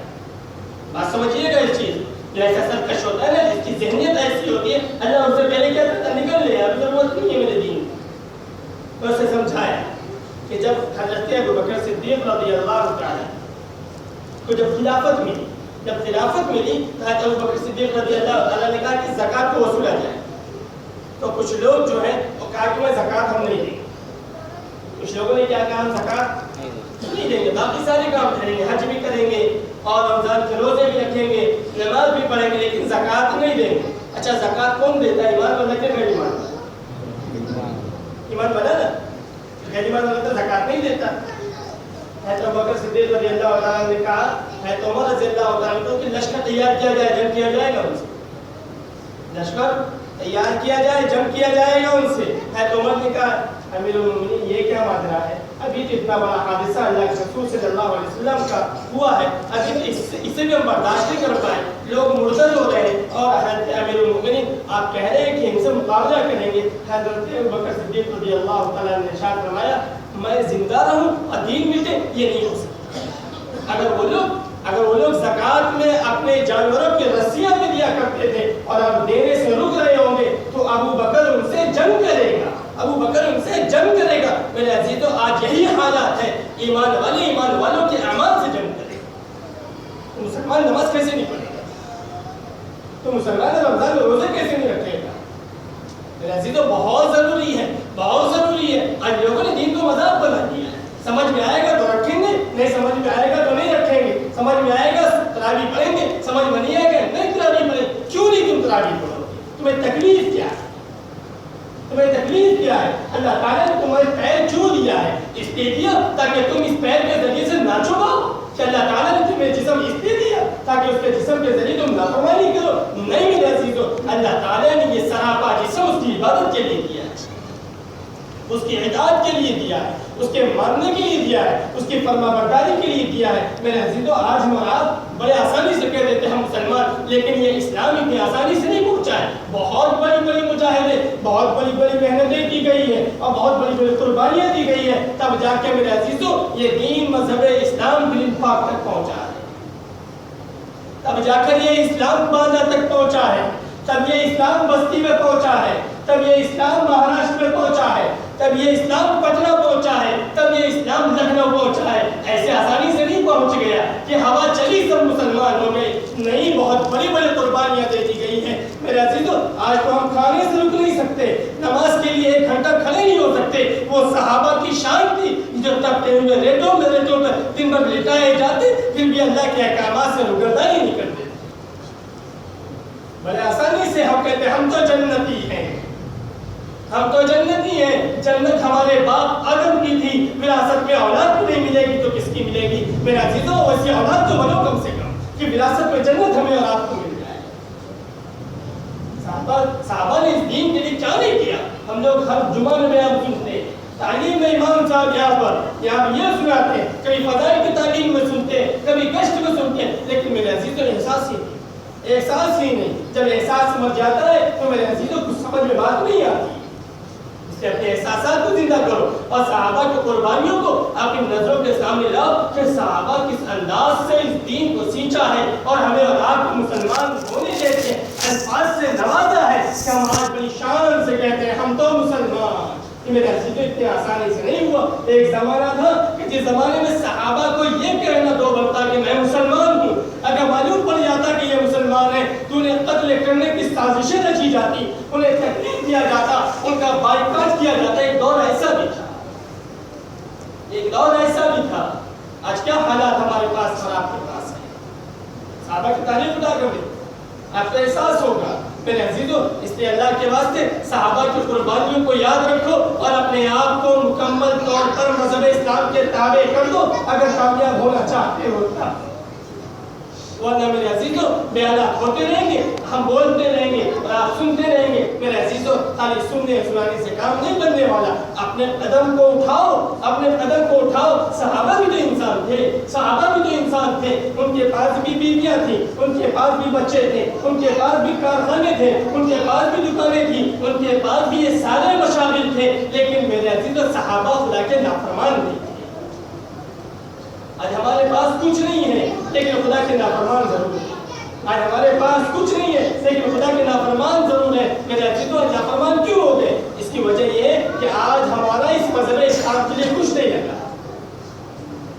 A: بات سمجھیے گا اس چیز جو ایسا سرکش ہوتا ہے نا جس کی ذہنیت ایسی ہوتی ہے اللہ ان سے پہلے کیا کرتا نکل لے اب ضرورت نہیں ہے میرے دین. تو اسے سمجھایا کہ جب حضرت ابوبکر صدیق رضی اللہ تعالیٰ کو جب خلافت ملی تو حضرت ابوبکر صدیق رضی اللہ تعالیٰ نے کہا کہ زکوٰۃ کو وصولا جائے. تو کچھ لوگ جو ہیں وہ کہا کہ میں زکوٰۃ ہم نہیں دیں گے. کچھ لوگوں نے کیا کہا ہم زکوٰۃ نہیں دیں گے باقی سارے کام کریں گے حج بھی کریں گے اور رمضان کے روزے بھی رکھیں گے نماز بھی پڑھیں گے لیکن زکوٰۃ نہیں دیں گے. اچھا زکوٰۃ کون دیتا ہے؟ ایمان والا کہ غیر ایمان والا؟ ایمان والا نا. غیر ایمان والا تو زکوٰۃ نہیں دیتا. حضرت ابوبکر صدیق رضی اللہ تعالیٰ نے کہا حضرت عمر رضی اللہ تعالیٰ کو کہ لشکر تیار کیا جائے، جنگ کیا جائے گا ان سے، لشکر تیار کیا جائے، جنگ کیا جائے گا ان سے۔ حضرت عمر نے کہا امیر المومنین یہ کیا ماجرا ہے، ابھی تو اتنا بڑا حادثہ اللہ کے رسول صلی اللہ علیہ وسلم کا ہوا ہے، ابھی تو اسے بھی ہم برداشت نہیں کر پائے، لوگ مرتد ہو رہے ہیں اور حضرت امیر المومنین آپ کہہ رہے ہیں کہ ان سے مقابلہ کریں گے۔ حضرت ابوبکر صدیق رضی اللہ تعالیٰ نے ارشاد فرمایا میں زندہ رہوں اور دین مٹے یہ نہیں ہو سکتا۔ اگر وہ لوگ زکوٰۃ میں اپنے جانوروں کی رسیاں بھی دیا کرتے تھے اور اب دینے سے رک رہے ہوں گے تو ابو بکر ان سے جنگ کرے گا، ابو بکر ان سے جنگ کرے گا۔ میرے عزیزو آج یہی حالات ہے، ایمان والوں کے اعمال سے جنگ کرے گا۔ تو مسلمان نماز کیسے نہیں پڑھے گا، تو مسلمان رمضان میں روزے کیسے نہیں رکھے گا؟ میرے عزیزو بہت ضروری ہے، بہت ضروری ہے۔ آج لوگوں نے دین کو مذاق بنا دیا ہے، سمجھ میں آئے گا تو رکھیں گے، نہیں سمجھ میں آئے گا تو نہیں رکھیں گے، سمجھ میں آئے گا تراویح پڑھیں گے، سمجھ میں نہیں آئے گا نہیں تراویح پڑھیں۔ کیوں نہیں تم تراویح پڑھو گے؟ تمہیں تکلیف کیا ہے؟ تمہیں تکلیف کیا ہے؟ اللہ تعالیٰ نے تمہیں پیر کیوں دیا ہے؟ اس لیے دیا تاکہ تم اس پیر کے ذریعے سے ناچو گا کہ اللہ تعالیٰ نے تمہیں جسم اس لیے دیا تاکہ اس کے جسم کے ذریعے تم نافرمانی کرو؟ نہیں میرے عزیزو، اللہ تعالیٰ نے یہ سراپا جسم اس کی عبادت کے لیے دیا ہے، اس کی اطاعت کے لیے دیا ہے، اس کے ماننے کے لیے دیا ہے، اس کی فرما برداری کے لیے دیا ہے۔ میرے عزیزو آج ہم اور آپ بڑے آسانی سے کہہ دیتے ہیں ہم مسلمان، لیکن یہ اسلام اتنی آسانی سے نہیں پہنچا ہے۔ بہت بڑی بڑی مجاہدیں، بہت بڑی بڑی محنتیں کی گئی ہیں اور بہت بڑی بڑی قربانیاں دی گئی ہیں، تب جا کے میرے عزیزو یہ دین مذہب اسلام دل پاک تک پہنچا ہے، تب جا کر یہ اسلام باندھا تک پہنچا ہے، تب یہ اسلام بستی میں پہنچا ہے، تب یہ اسلام مہاراشٹر میں پہنچا ہے، تب یہ اسلام پٹنہ پہنچا ہے، تب یہ اسلام لکھنؤ پہنچا ہے۔ ایسے آسانی سے نہیں پہنچ گیا کہ ہوا چلی سب مسلمان ہو گئے، نہیں، بہت بڑی بڑی قربانیاں دے دی گئی ہیں۔ میرے عزیزو آج تو ہم کھانے سے رک نہیں سکتے، نماز کے لیے 1 گھنٹہ کھڑے نہیں ہو سکتے۔ وہ صحابہ کی شان تھی جو تپتے ہوئے ریتوں میں دن بھر لٹائے جاتے پھر بھی اللہ کے احکامات سے روگردانی نہیں کرتے۔ بڑے آسانی سے ہم کہتے ہیں ہم تو جنتی ہیں، ہم تو جنتی ہیں، جنت ہمارے باپ آدم کی تھی، وراثت میں اولاد کو نہیں ملے گی تو کس کی ملے گی؟ میرے عزیزو ویسی اولاد تو بنو کم سے کم کہ وراثت میں جنت ہمیں اور آپ کو مل جائے۔ صحابہ نے اس دین کے لیے کیا نہیں کیا؟ ہم لوگ ہر جمعہ میں بیان سنتے ہیں، تعلیم میں امام صاحب یہاں یہ سناتے ہیں، کبھی فضائل کی تعلیم میں سنتے ہیں، کبھی گشت میں سنتے ہیں، لیکن میرے عزیزو احساس ہی نہیں، احساس ہی نہیں۔ جب احساس مر جاتا ہے تو میرے عزیزو کچھ سمجھ میں بات نہیں آتی۔ اپنے احساسات کو زندہ کرو اور صحابہ کی قربانیوں کو اپنی نظروں کے سامنے لاؤ کہ صحابہ کس انداز سے اس دین کو سینچا ہے اور ہمیں اور آپ کو مسلمان ہونے جیسے الفاظ سے نوازا ہے کہ ہم آج بڑی شان سے کہتے ہیں ہم تو مسلمان۔ یہ میرے عزیزو اتنے آسانی سے نہیں ہوا۔ ایک زمانہ تھا کہ جس زمانے میں صحابہ کو یہ کہنا دو بنتا کہ میں مسلمان ہوں، اگر معلوم پڑ جاتا کہ یہ مسلمان ہے تو انہیں قتل کرنے کی سازشیں رچی جاتی، انہیں تکلیف دیا جاتا، ان کا بائیکاٹ کیا جاتا۔ ایک دور ایسا بھی تھا، ایک دور ایسا بھی تھا۔ آج کیا حالات ہمارے پاس اور آپ کے پاس ہے؟ صحابہ کی تاریخ اٹھا کر دیں، آپ کو احساس ہوگا۔ میرے عزیزو اس لیے اللہ کے واسطے صحابہ کی قربانیوں کو یاد رکھو اور اپنے آپ کو مکمل طور پر مذہب اسلام کے تابع کر دو اگر کامیاب ہونا چاہتے ہو تب۔ ورنہ میرے عزیزو بیانات ہوتے رہیں گے، ہم بولتے رہیں گے اور آپ سنتے رہیں گے۔ میرے عزیزو خالی سننے سنانے سے کام نہیں بننے والا، اپنے قدم کو اٹھاؤ، اپنے قدم کو اٹھاؤ۔ صحابہ بھی تو انسان تھے، صحابہ بھی تو انسان تھے، ان کے پاس بھی بیویاں تھیں، ان کے پاس بھی بچے تھے، ان کے پاس بھی کارخانے تھے، ان کے پاس بھی دکانیں تھیں، ان کے پاس بھی یہ سارے مشاغل تھے، لیکن میرے عزیزو صحابہ خدا کے نافرمان نہیں تھے۔ آج ہمارے پاس کچھ نہیں ہے لیکن خدا کے نافرمان ضرور ہے۔ آج ہمارے پاس کچھ نہیں ہے لیکن خدا کے نافرمان ضرور ہے۔ میرے عزیزو آج نافرمان کیوں ہو گئے؟ اس کی وجہ یہ ہے کہ آج ہمارا اس مذہب اسلام کے لیے کچھ نہیں لگا،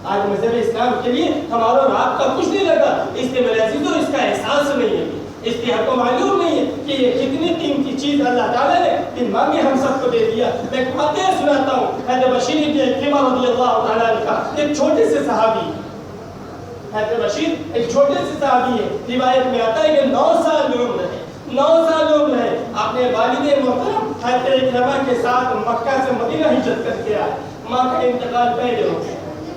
A: آج مذہب اسلام کے لیے ہمارا اور آپ کا کچھ نہیں لگا۔ اس لیے میرے عزیزو اس کا احساس نہیں ہے، اس لیے ہم کو معلوم نہیں ہے کہ یہ کتنی قیمتی چیز اللہ تعالیٰ نے بن مانگے ہم سب کو دے دیا۔ میں ایک واقعہ سناتا ہوں، حضرت بشیر بن عکرمہ رضی اللہ تعالیٰ عنہ کا، ایک چھوٹے سے صحابی، حضرت بشیر ایک چھوٹے سے صحابی ہے، روایت میں آتا ہے کہ 9 سال میں عمر ہے، 9 سال عمر ہے، اپنے والد محترم حضرت عکرمہ کے ساتھ مکہ سے مدینہ ہجرت کر کے آئے، ماں کا انتقال پہلے ہو گیا،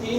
A: 3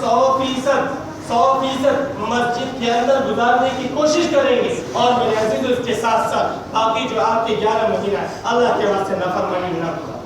A: 100% 100% مسجد کے اندر گزارنے کی کوشش کریں گے، اور میرے عزیز اس کے ساتھ ساتھ باقی جو آپ کے 11 مہینہ اللہ کے واسطے نافرمانی نہ گزارو،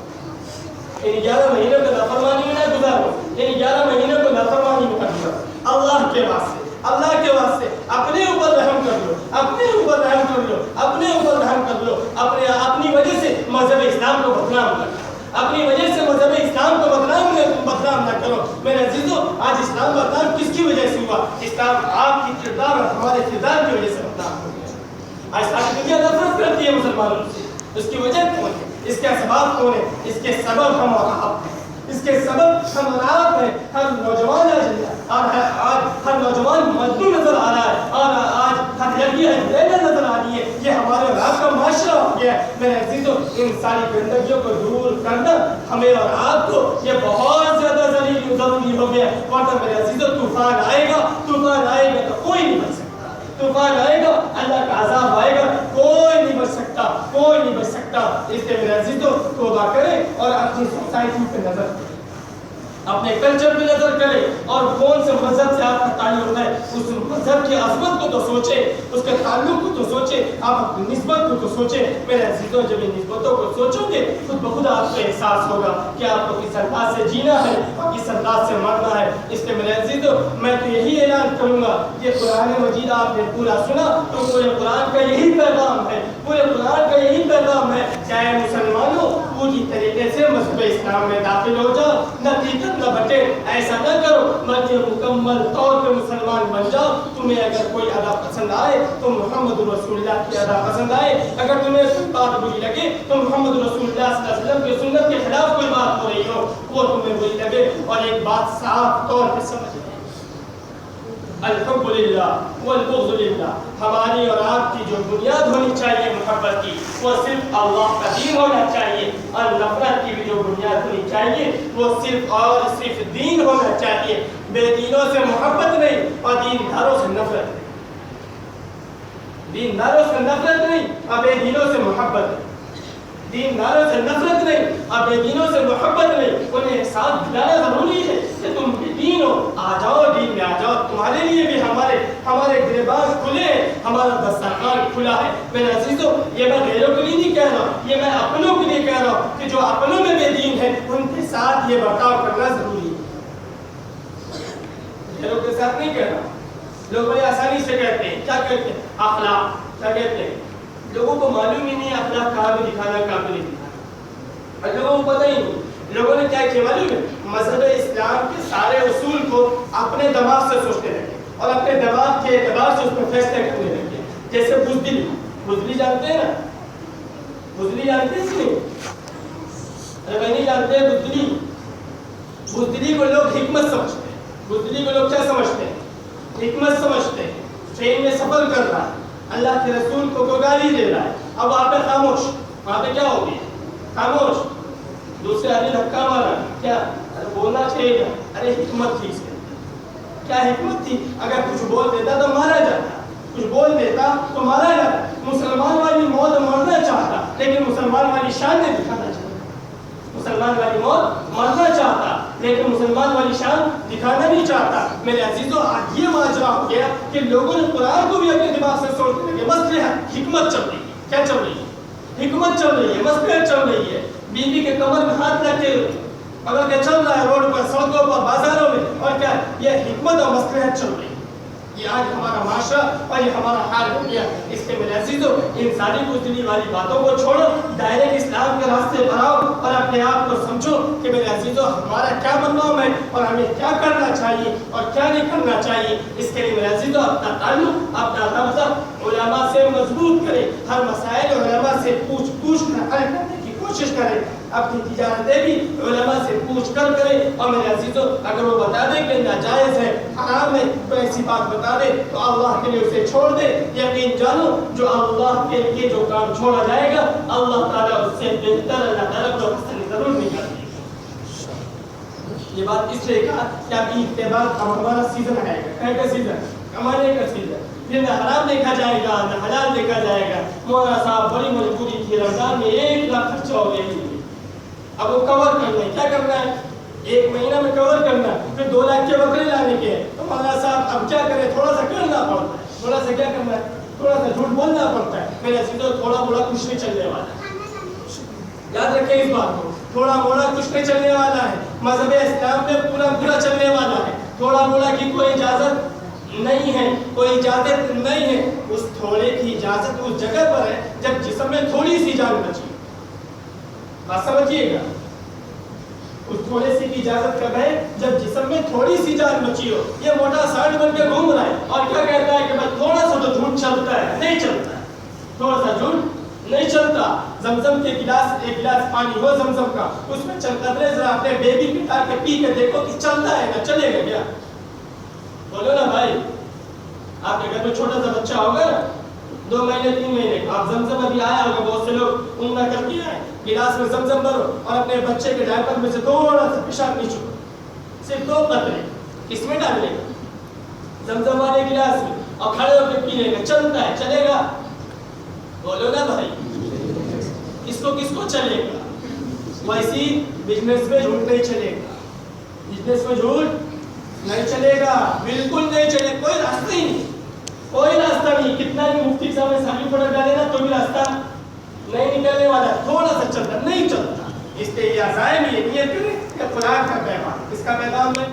A: ان 11 مہینوں کو نافرمانی میں نہ گزارو، ان 11 مہینوں کو نافرمانی میں نہ گزارو، اللہ کے واسطے، اللہ کے واسطے اپنے اوپر رحم کر لو، اپنے اوپر رحم کر لو، اپنے اوپر رحم کر لو، اپنی وجہ سے مذہب اسلام کو بدنام کر لو، اپنی وجہ سے مذہب اسلام کو بدنام نہ کرو۔ میرے عزیزو، آج اسلام بدنام کس کی وجہ سے ہوا؟ اسلام آپ کی کردار اور ہمارے کردار کی وجہ سے بدنام ہو گیا۔ آج ساری دنیا نفرت کرتی ہے مسلمانوں سے، اس کی وجہ کون ہے؟ اس کے اسباب کون ہے؟ اس کے سبب ہم اور آپ ہیں، اس کے سبب ہم اور آپ ہیں۔ ہر نوجوان آج ہر نوجوان مظلوم نظر آ رہا ہے، اور آج ہر لڑکی نظر آ رہی ہے، یہ ہمارے اور آپ کا معاشرہ ہو گیا ہے۔ میرے عزیزو، ان ساری گندگیوں کو دور کرنا ہمیں اور آپ کو یہ بہت زیادہ ضروری ہو گیا، ورنہ میرے عزیزو طوفان آئے گا تو کوئی نہیں بچ سکتا، طوفان آئے گا، اللہ کا عذاب آئے گا، کوئی نہیں بچ سکتا، کوئی نہیں بچ سکتا۔ اس لیے میرے عزیزو توبہ کریں اور اپنی سوسائٹی پہ نظر کریں، اپنے کلچر پہ نظر کریں، اور کون سے مذہب سے آپ کا تعلق ہے اس مذہب کی عظمت کو تو سوچیں، اس کے تعلق کو تو سوچیں، آپ اپنی نسبت کو تو سوچیں۔ میرے عزیزوں، جب ان نسبتوں کو سوچو گے خود بخود آپ کو احساس ہوگا کہ آپ کو کس انداز سے جینا ہے اور کس انداز سے مرنا ہے۔ اس لیے میرے عزیزوں، میں تو یہی اعلان کروں گا، یہ قرآن مجید آپ نے پورا سنا تو پورے قرآن کا یہی پیغام ہے، پورے قرآن کا یہی پیغام ہے، چاہے مسلمانوں پوری طریقے سے مذہب اسلام میں داخل ہو جاؤ، نتیجہ نہ بٹے، ایسا نہ کرو بلکہ مکمل طور پہ مسلمان بن جاؤ۔ تمہیں اگر کوئی ادا پسند آئے تو محمد رسول اللہ کی ادا پسند آئے، اگر تمہیں کوئی بات بری لگے تو محمد رسول اللہ صلی اللہ علیہ وسلم کی سنت کے خلاف کوئی بات ہو رہی ہو وہ تمہیں بری لگے، اور ایک بات صاف طور پہ سمجھ لیں، الحب للہ والبغض للہ، ہماری اور آپ کی جو بنیاد ہونی چاہیے محبت کی وہ صرف اللہ کا دین ہونا چاہیے، اور نفرت کی بھی جو بنیاد ہونی چاہیے وہ صرف اور صرف دین ہونا چاہیے۔ بے دینوں سے محبت نہیں اور دینداروں سے نفرت نہیں، دینداروں سے نفرت نہیں اور بے دینوں سے محبت نہیں، دینداروں سے نفرت نہیں اور بے دینوں سے محبت نہیں۔ انہیں احساس دلانا ضروری ہے کہ تم بے دین ہو، آ جاؤ دین میں آ جاؤ، تمہارے لیے بھی ہمارے گریبان کھلے ہیں، ہمارا دسترخوان کھلا ہے۔ میرے عزیزوں، یہ میں غیروں کے لیے نہیں کہہ رہا ہوں، یہ میں اپنوں کے لیے کہہ رہا ہوں کہ جو اپنوں میں بے دین ہیں ان کے ساتھ یہ برتاؤ کرنا ضروری ہے، غیروں کے ساتھ نہیں کہہ رہا۔ لوگ بڑے آسانی سے کہتے ہیں، کیا کہتے ہیں؟ اخلاق، کیا کہتے ہیں؟ لوگوں کو معلوم ہی نہیں اخلاق کہاں پہ دکھانا کہاں پہ نہیں دکھانا، اور لوگوں کو پتہ ہی نہیں۔ لوگوں نے کیا کیا معلوم ہے؟ مذہب اسلام کے سارے اصول کو اپنے دماغ سے سوچتے رہے اور اپنے دماغ کے اعتبار سے اس میں فیصلے کرنے لگے۔ جیسے بزدلی جانتے ہیں نا؟ بزدلی جانتے ہیں کہ نہیں؟ ارے بھائی نہیں جانتے ہیں بزدلی کو لوگ حکمت سمجھتے ہیں، بزدلی کو لوگ کیا سمجھتے ہیں؟ حکمت سمجھتے ہیں۔ ٹرین میں سفر کر رہا ہے، اللہ کے رسول کو گالی دے رہا ہے، اب وہاں پہ خاموش، وہاں پہ کیا ہو گیا؟ خاموش، دوسرے آدمی دھکا مارا، کیا بولنا چاہیے تھا؟ ارے حکمت تھی اس کے اندر، کیا حکمت تھی؟ اگر کچھ بول دیتا تو مارا جاتا، کچھ بول دیتا تو مارا جاتا۔ مسلمان والی موت مرنا چاہتا لیکن مسلمان والی شان نہیں دکھانا چاہتا، مسلمان والی موت مرنا چاہتا لیکن مسلمان والی شان دکھانا نہیں چاہتا۔ میرے عزیزوں، آج یہ ماجرا ہو گیا کہ لوگوں نے قرآن کو بھی اپنے دماغ سے سوچنے لگے، مسئلہ ہے حکمت چل رہی ہے، کیا چل رہی ہے؟ حکمت چل رہی ہے، مسئلہ چل رہی ہے۔ بیوی کے کمر میں ہاتھ رکھ کے اگر کہ چل رہا ہے روڈ پر، سڑکوں پر، بازاروں میں، اور کیا یہ حکمت اور مصلحت چل رہی ہے۔ یہ آج ہمارا معاشرہ اور یہ ہمارا حال ہو گیا۔ اس کے میرے عزیزوں، ان ساری بزدلی والی باتوں کو چھوڑو، ڈائریکٹ اسلام کے راستے پر آؤ اور اپنے آپ کو سمجھو کہ میرے عزیزوں ہمارا کیا مقام ہے اور ہمیں کیا کرنا چاہیے اور کیا نہیں کرنا چاہیے۔ اس کے لیے میرے عزیزوں اپنا تعلق، اپنا رابطہ علماء سے مضبوط کریں، ہر مسائل علماء سے پوچھ کر حل کرنے کی کوشش کریں، اپنی تجارتیں بھی علماء سے پوچھ کر کریں، اور میرے عزیزوں اگر وہ بتا دیں کہ ناجائز ہے، حرام ہے، تو ایسی بات بتا دے تو اللہ کے لیے اسے چھوڑ دے۔ یقین جانو جو اللہ کے لیے جو کام چھوڑا جائے گا اللہ تعالیٰ اس سے بہتر اللہ تعالیٰ کو حسن ضرور نکال دے گا۔ یہ بات اس لیے کہا کہ اب عید کے بعد ہمارا سیزن آئے گا، کیا سیزن؟ کمانے کا سیزن، پھر نہ حرام دیکھا جائے گا نہ حلال دیکھا جائے گا۔ مولانا صاحب بڑی مجبوری تھی، رمضان میں 1 لاکھ خرچہ ہو گیا، اب وہ کور کرنا ہے، کیا کرنا ہے؟ 1 مہینہ میں کور کرنا ہے، پھر 2 لاکھ کے بکرے لانے کے ہیں تو مولانا صاحب اب کیا کریں, تھوڑا سا کرنا پڑتا ہے, تھوڑا سا کیا کرنا ہے, تھوڑا سا جھوٹ بولنا پڑتا ہے. میرے عزیزوں تھوڑا بولا کچھ نہیں چلنے والا ہے, یاد رکھیں اس بات کو, تھوڑا موڑا کچھ نہیں چلنے والا ہے. مذہب اسلام میں پورا پورا چلنے والا ہے. تھوڑا موڑا کی کوئی اجازت نہیں ہے, کوئی اجازت نہیں ہے. اس تھوڑے کی اجازت اس جگہ پر ہے جب جسم میں تھوڑی سی جان بچی. بات سمجھیے گا, اس تھوڑے سی کی اجازت کب ہے جب جسم میں تھوڑی سی جان بچی ہو. یہ موٹا ساڑھ بن کے گھوم رہا ہے اور کیا کہتا ہے کہ بس تھوڑا سا تو جھوٹ چلتا ہے, نہیں چلتا ہے, تھوڑا سا جھوٹ نہیں چلتا. زمزم کے گلاس, ایک گلاس پانی ہو زمزم کا, اس میں چند قطرے ذرا اپنے بیبی پٹا کے پی کے دیکھو کہ چلتا ہے نا, چلے گا کیا؟ بولو نا بھائی. آپ کے گھر میں چھوٹا سا بچہ ہوگا نا, 2 مہینے 3 مہینے کا, آپ زمزم ابھی آیا ہوگا, بہت سے لوگ عمرہ کر کے آئے, گلاس میں زمزم بھرو اور اپنے بچے کے ڈائپر میں سے تھوڑا سا پیشاب نیچو, صرف 2 قطرے کس میں ڈالنے گا؟ زمزم والے گلاس میں, اور کھڑے ہو کے پینے کا. چلتا ہے, چلے گا؟ بولو نا بھائی. کس کو چلے گا؟ ویسی بزنس میں جھوٹ نہیں چلے گا, بزنس میں جھوٹ نہیں چلے گا, بالکل نہیں چلے. کوئی راستہ ہی نہیں, کوئی راستہ نہیں. کتنا بھی مفتی صاحب نے ساری پڑھ ڈالے نا تو بھی راستہ نہیں نکلنے والا. تھوڑا سا چلتا, نہیں چلتا. اس لیے یہ عزائم یہ نیت کریں کہ قرآن کا پیغام, کس کا پیغام ہے؟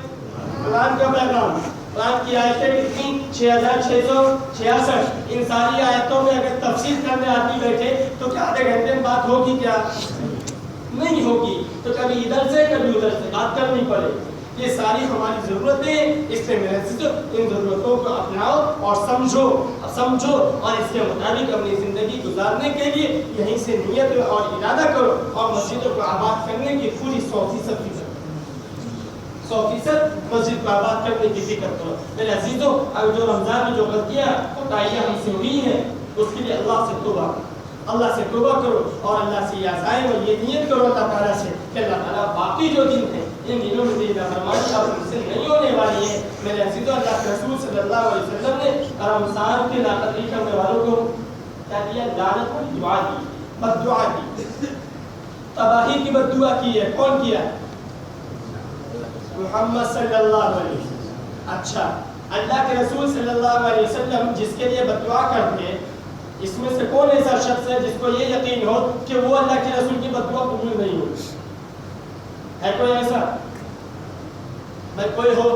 A: قرآن کا پیغام. قرآن کی آیتیں کتنی؟ 6666. ان ساری آیتوں میں اگر تفسیر کرنے آدمی بیٹھے تو کیا آدھے گھنٹے میں بات ہوگی؟ کیا نہیں ہوگی. تو کبھی ادھر سے کبھی ادھر سے بات کرنی پڑے. یہ ساری ہماری ضرورتیں, اس سے میرے عزیزو ان ضرورتوں کو اپناؤ اور سمجھو اور اس کے مطابق اپنی زندگی گزارنے کے لیے یہیں سے نیت اور ارادہ کرو اور مسجدوں کو آباد کرنے کی پوری 100% مسجد کو آباد کرنے کی فکر کرو. میرے عزیزوں اب جو رمضان میں جو غلطیاں کوتاہیاں ہم سے ہوئی ہیں اس کے لیے اللہ سے توبہ کرو اور اللہ سے یہ عزائم اور یہ نیت کرو اللہ تعالیٰ سے کہ اللہ تعالیٰ باقی جو دن ہیں ان دنوں میں یہ نافرمانی اب ہم سے نہیں ہونے والی ہے. میرے عزیزوں اللہ کے رسول صلی اللہ علیہ وسلم نے رمضان کے ناقدری کرنے والوں کو کیا دیا؟ لعنت اور دعا دی, بد دعا دی, تباہی کی بد دعا کی ہے. کون کیا؟ محمد صلی اللہ علیہ وسلم. اچھا, اللہ کے رسول صلی اللہ علیہ وسلم جس کے لیے بد دعا کرتے, اس میں سے کون ایسا شخص ہے جس کو یہ یقین ہو کہ وہ اللہ کے رسول کی بد دعا قبول نہیں ہوگی؟ ہے کوئی ایسا؟ بھائی کوئی ہو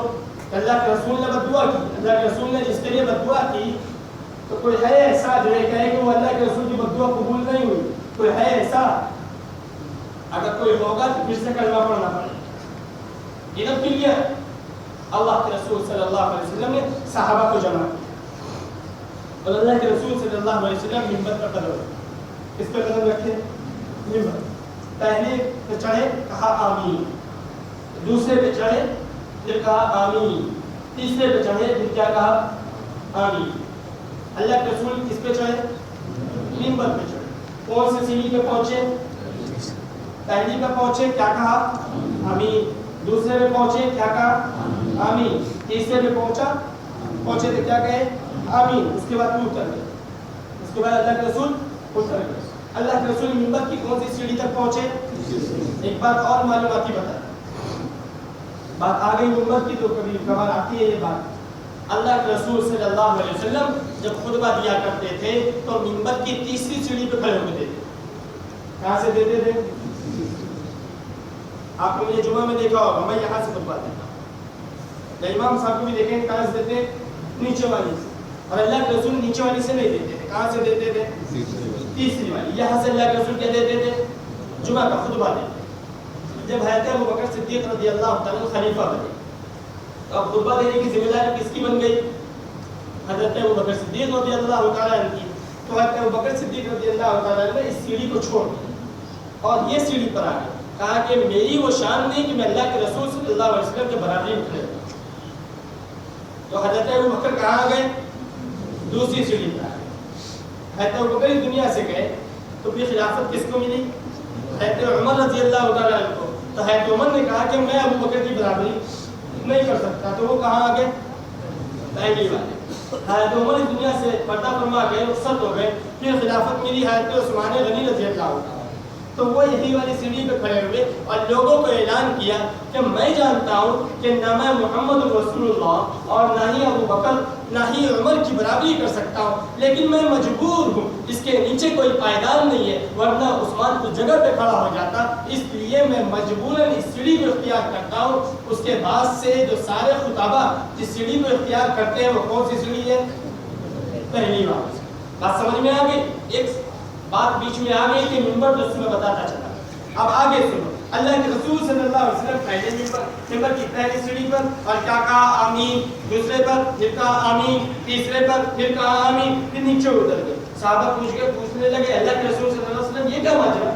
A: اللہ کے رسول نے بد دعا کی, اللہ کے رسول نے جس کے لیے بد دعا کی, تو کوئی ہے ایسا جو یہ کہے کہ وہ اللہ کے رسول کی بد دعا قبول نہیں ہوئی؟ کوئی ہے ایسا؟ اگر کوئی ہوگا تو پھر سے کلمہ پڑھنا پڑے گا. ادھر کلیئر. اللہ کے رسول صلی اللہ علیہ وسلم نے صحابہ کو جمع کیا اور اللہ کے رسول صلی اللہ علیہ وسلم منبر پر قدم رکھے. کس پہ قدم رکھے؟ منبر. پہلے پہ چڑھے, کہا آمین. دوسرے پہ چڑھے, پھر کہا آمین. تیسرے پہ چڑھے, پھر کیا کہا؟ آمین. اللہ کے رسول کس پہ چڑھے؟ منبر پہ چڑھے. کون سے سیڑھی پہ پہنچے؟ پہلی پہ پہنچے, کیا کہا؟ آمین. دوسرے پہ پہنچے, کیا کہا؟ آمین. تیسرے پہ پہنچے تو کیا کہے؟ آمین. اس کے بعد اتر گئے. اس کے بعد اللہ کے رسول اتر گئے. اللہ کے رسول منبر کی کون سی سیڑھی تک پہنچے؟ ایک بات اور معلوماتی بتا, بات آ گئی منبر کی تو کبھی کبھار آتی ہے یہ بات. اللہ کے رسول صلی اللہ علیہ وسلم جب خطبہ دیا کرتے تھے تو منبر کی تیسری سیڑھی پہ کھڑے ہوتے تھے. کہاں سے دیتے تھے؟ آپ نے مجھے جمعہ میں دیکھا ہوگا, میں یہاں سے خطبہ دیتا ہوں. امام صاحب کو بھی دیکھیں کہاں سے دیتے؟ نیچے والی سے. اور اللہ کے رسول نیچے والی سے نہیں دیتے تھے. کہاں سے دیتے تھے؟ تیسری والی. یہاں سے اللہ کے رسول کیا دیتے تھے؟ جمعہ کا خطبہ دیتے. جب حضرت ابوبکر صدیق رضی اللہ تعالیٰ خلیفہ بنے تو اب خطبہ دینے کی ذمہ داری کس کی بن گئی؟ حضرت ابوبکر صدیق رضی اللہ تعالیٰ عنہ کی. تو حضرت ابوبکر صدیق رضی اللہ تعالیٰ نے اس سیڑھی کو چھوڑ دیا اور یہ سیڑھی پر آ گئے. کہا کہ میری وہ شان نہیں کہ میں اللہ کے رسول صلی اللہ علیہ وسلم کے برابری میں کھڑے ہوں. تو حضرت ابوبکر کہاں گئے؟ دوسری سیڑھی پر آ گئے. حضرت ابوبکر اس دنیا سے گئے تو پھر خلافت کس کو ملی؟ حضرت عمر رضی اللہ تعالیٰ عنہ کو. تو حضرت عمر نے کہا کہ میں ابوبکر کی برابری نہیں کر سکتا. تو وہ کہاں آ گئے؟ پہلی والے. حضرت عمر اس دنیا سے پردہ فرما گئے, رخصت ہو گئے. پھر خلافت ملی حضرت عثمان غنی رضی اللہ عنہ. تو وہ یہی والی سیڑھی پہ کھڑے ہوئے اور لوگوں کو اعلان کیا کہ میں جانتا ہوں کہ نہ میں محمد رسول اللہ اور نہ ہی ابو بکر نہ ہی عمر کی برابری کر سکتا ہوں، لیکن میں مجبور ہوں، اس کے نیچے کوئی پائیدان نہیں ہے، ورنہ عثمان کو جگہ پہ کھڑا ہو جاتا، اس لیے میں مجبوراً اس سیڑھی کو اختیار کرتا ہوں۔ اس کے بعد سے جو سارے خطابہ جس سیڑھی کو اختیار کرتے ہیں وہ کون سی سیڑھی ہے؟ پہلی بات سمجھ میں آ گئی؟ ایک بات بیچ میں آ گئی کہ ممبر دوست میں بتاتا چلا۔ اب آگے سنو، اللہ کے رسول صلی اللہ علیہ وسلم پہلے ممبر کی پہلی سیڑھی پر اور کیا کہا؟ آمین۔ دوسرے پر پھر کہا آمین، تیسرے پر پھر کہا آمین، پھر نیچے اتر گئے۔ صحابہ پوچھنے لگے اللہ کے رسول صلی اللہ علیہ وسلم یہ کیا ماجرا؟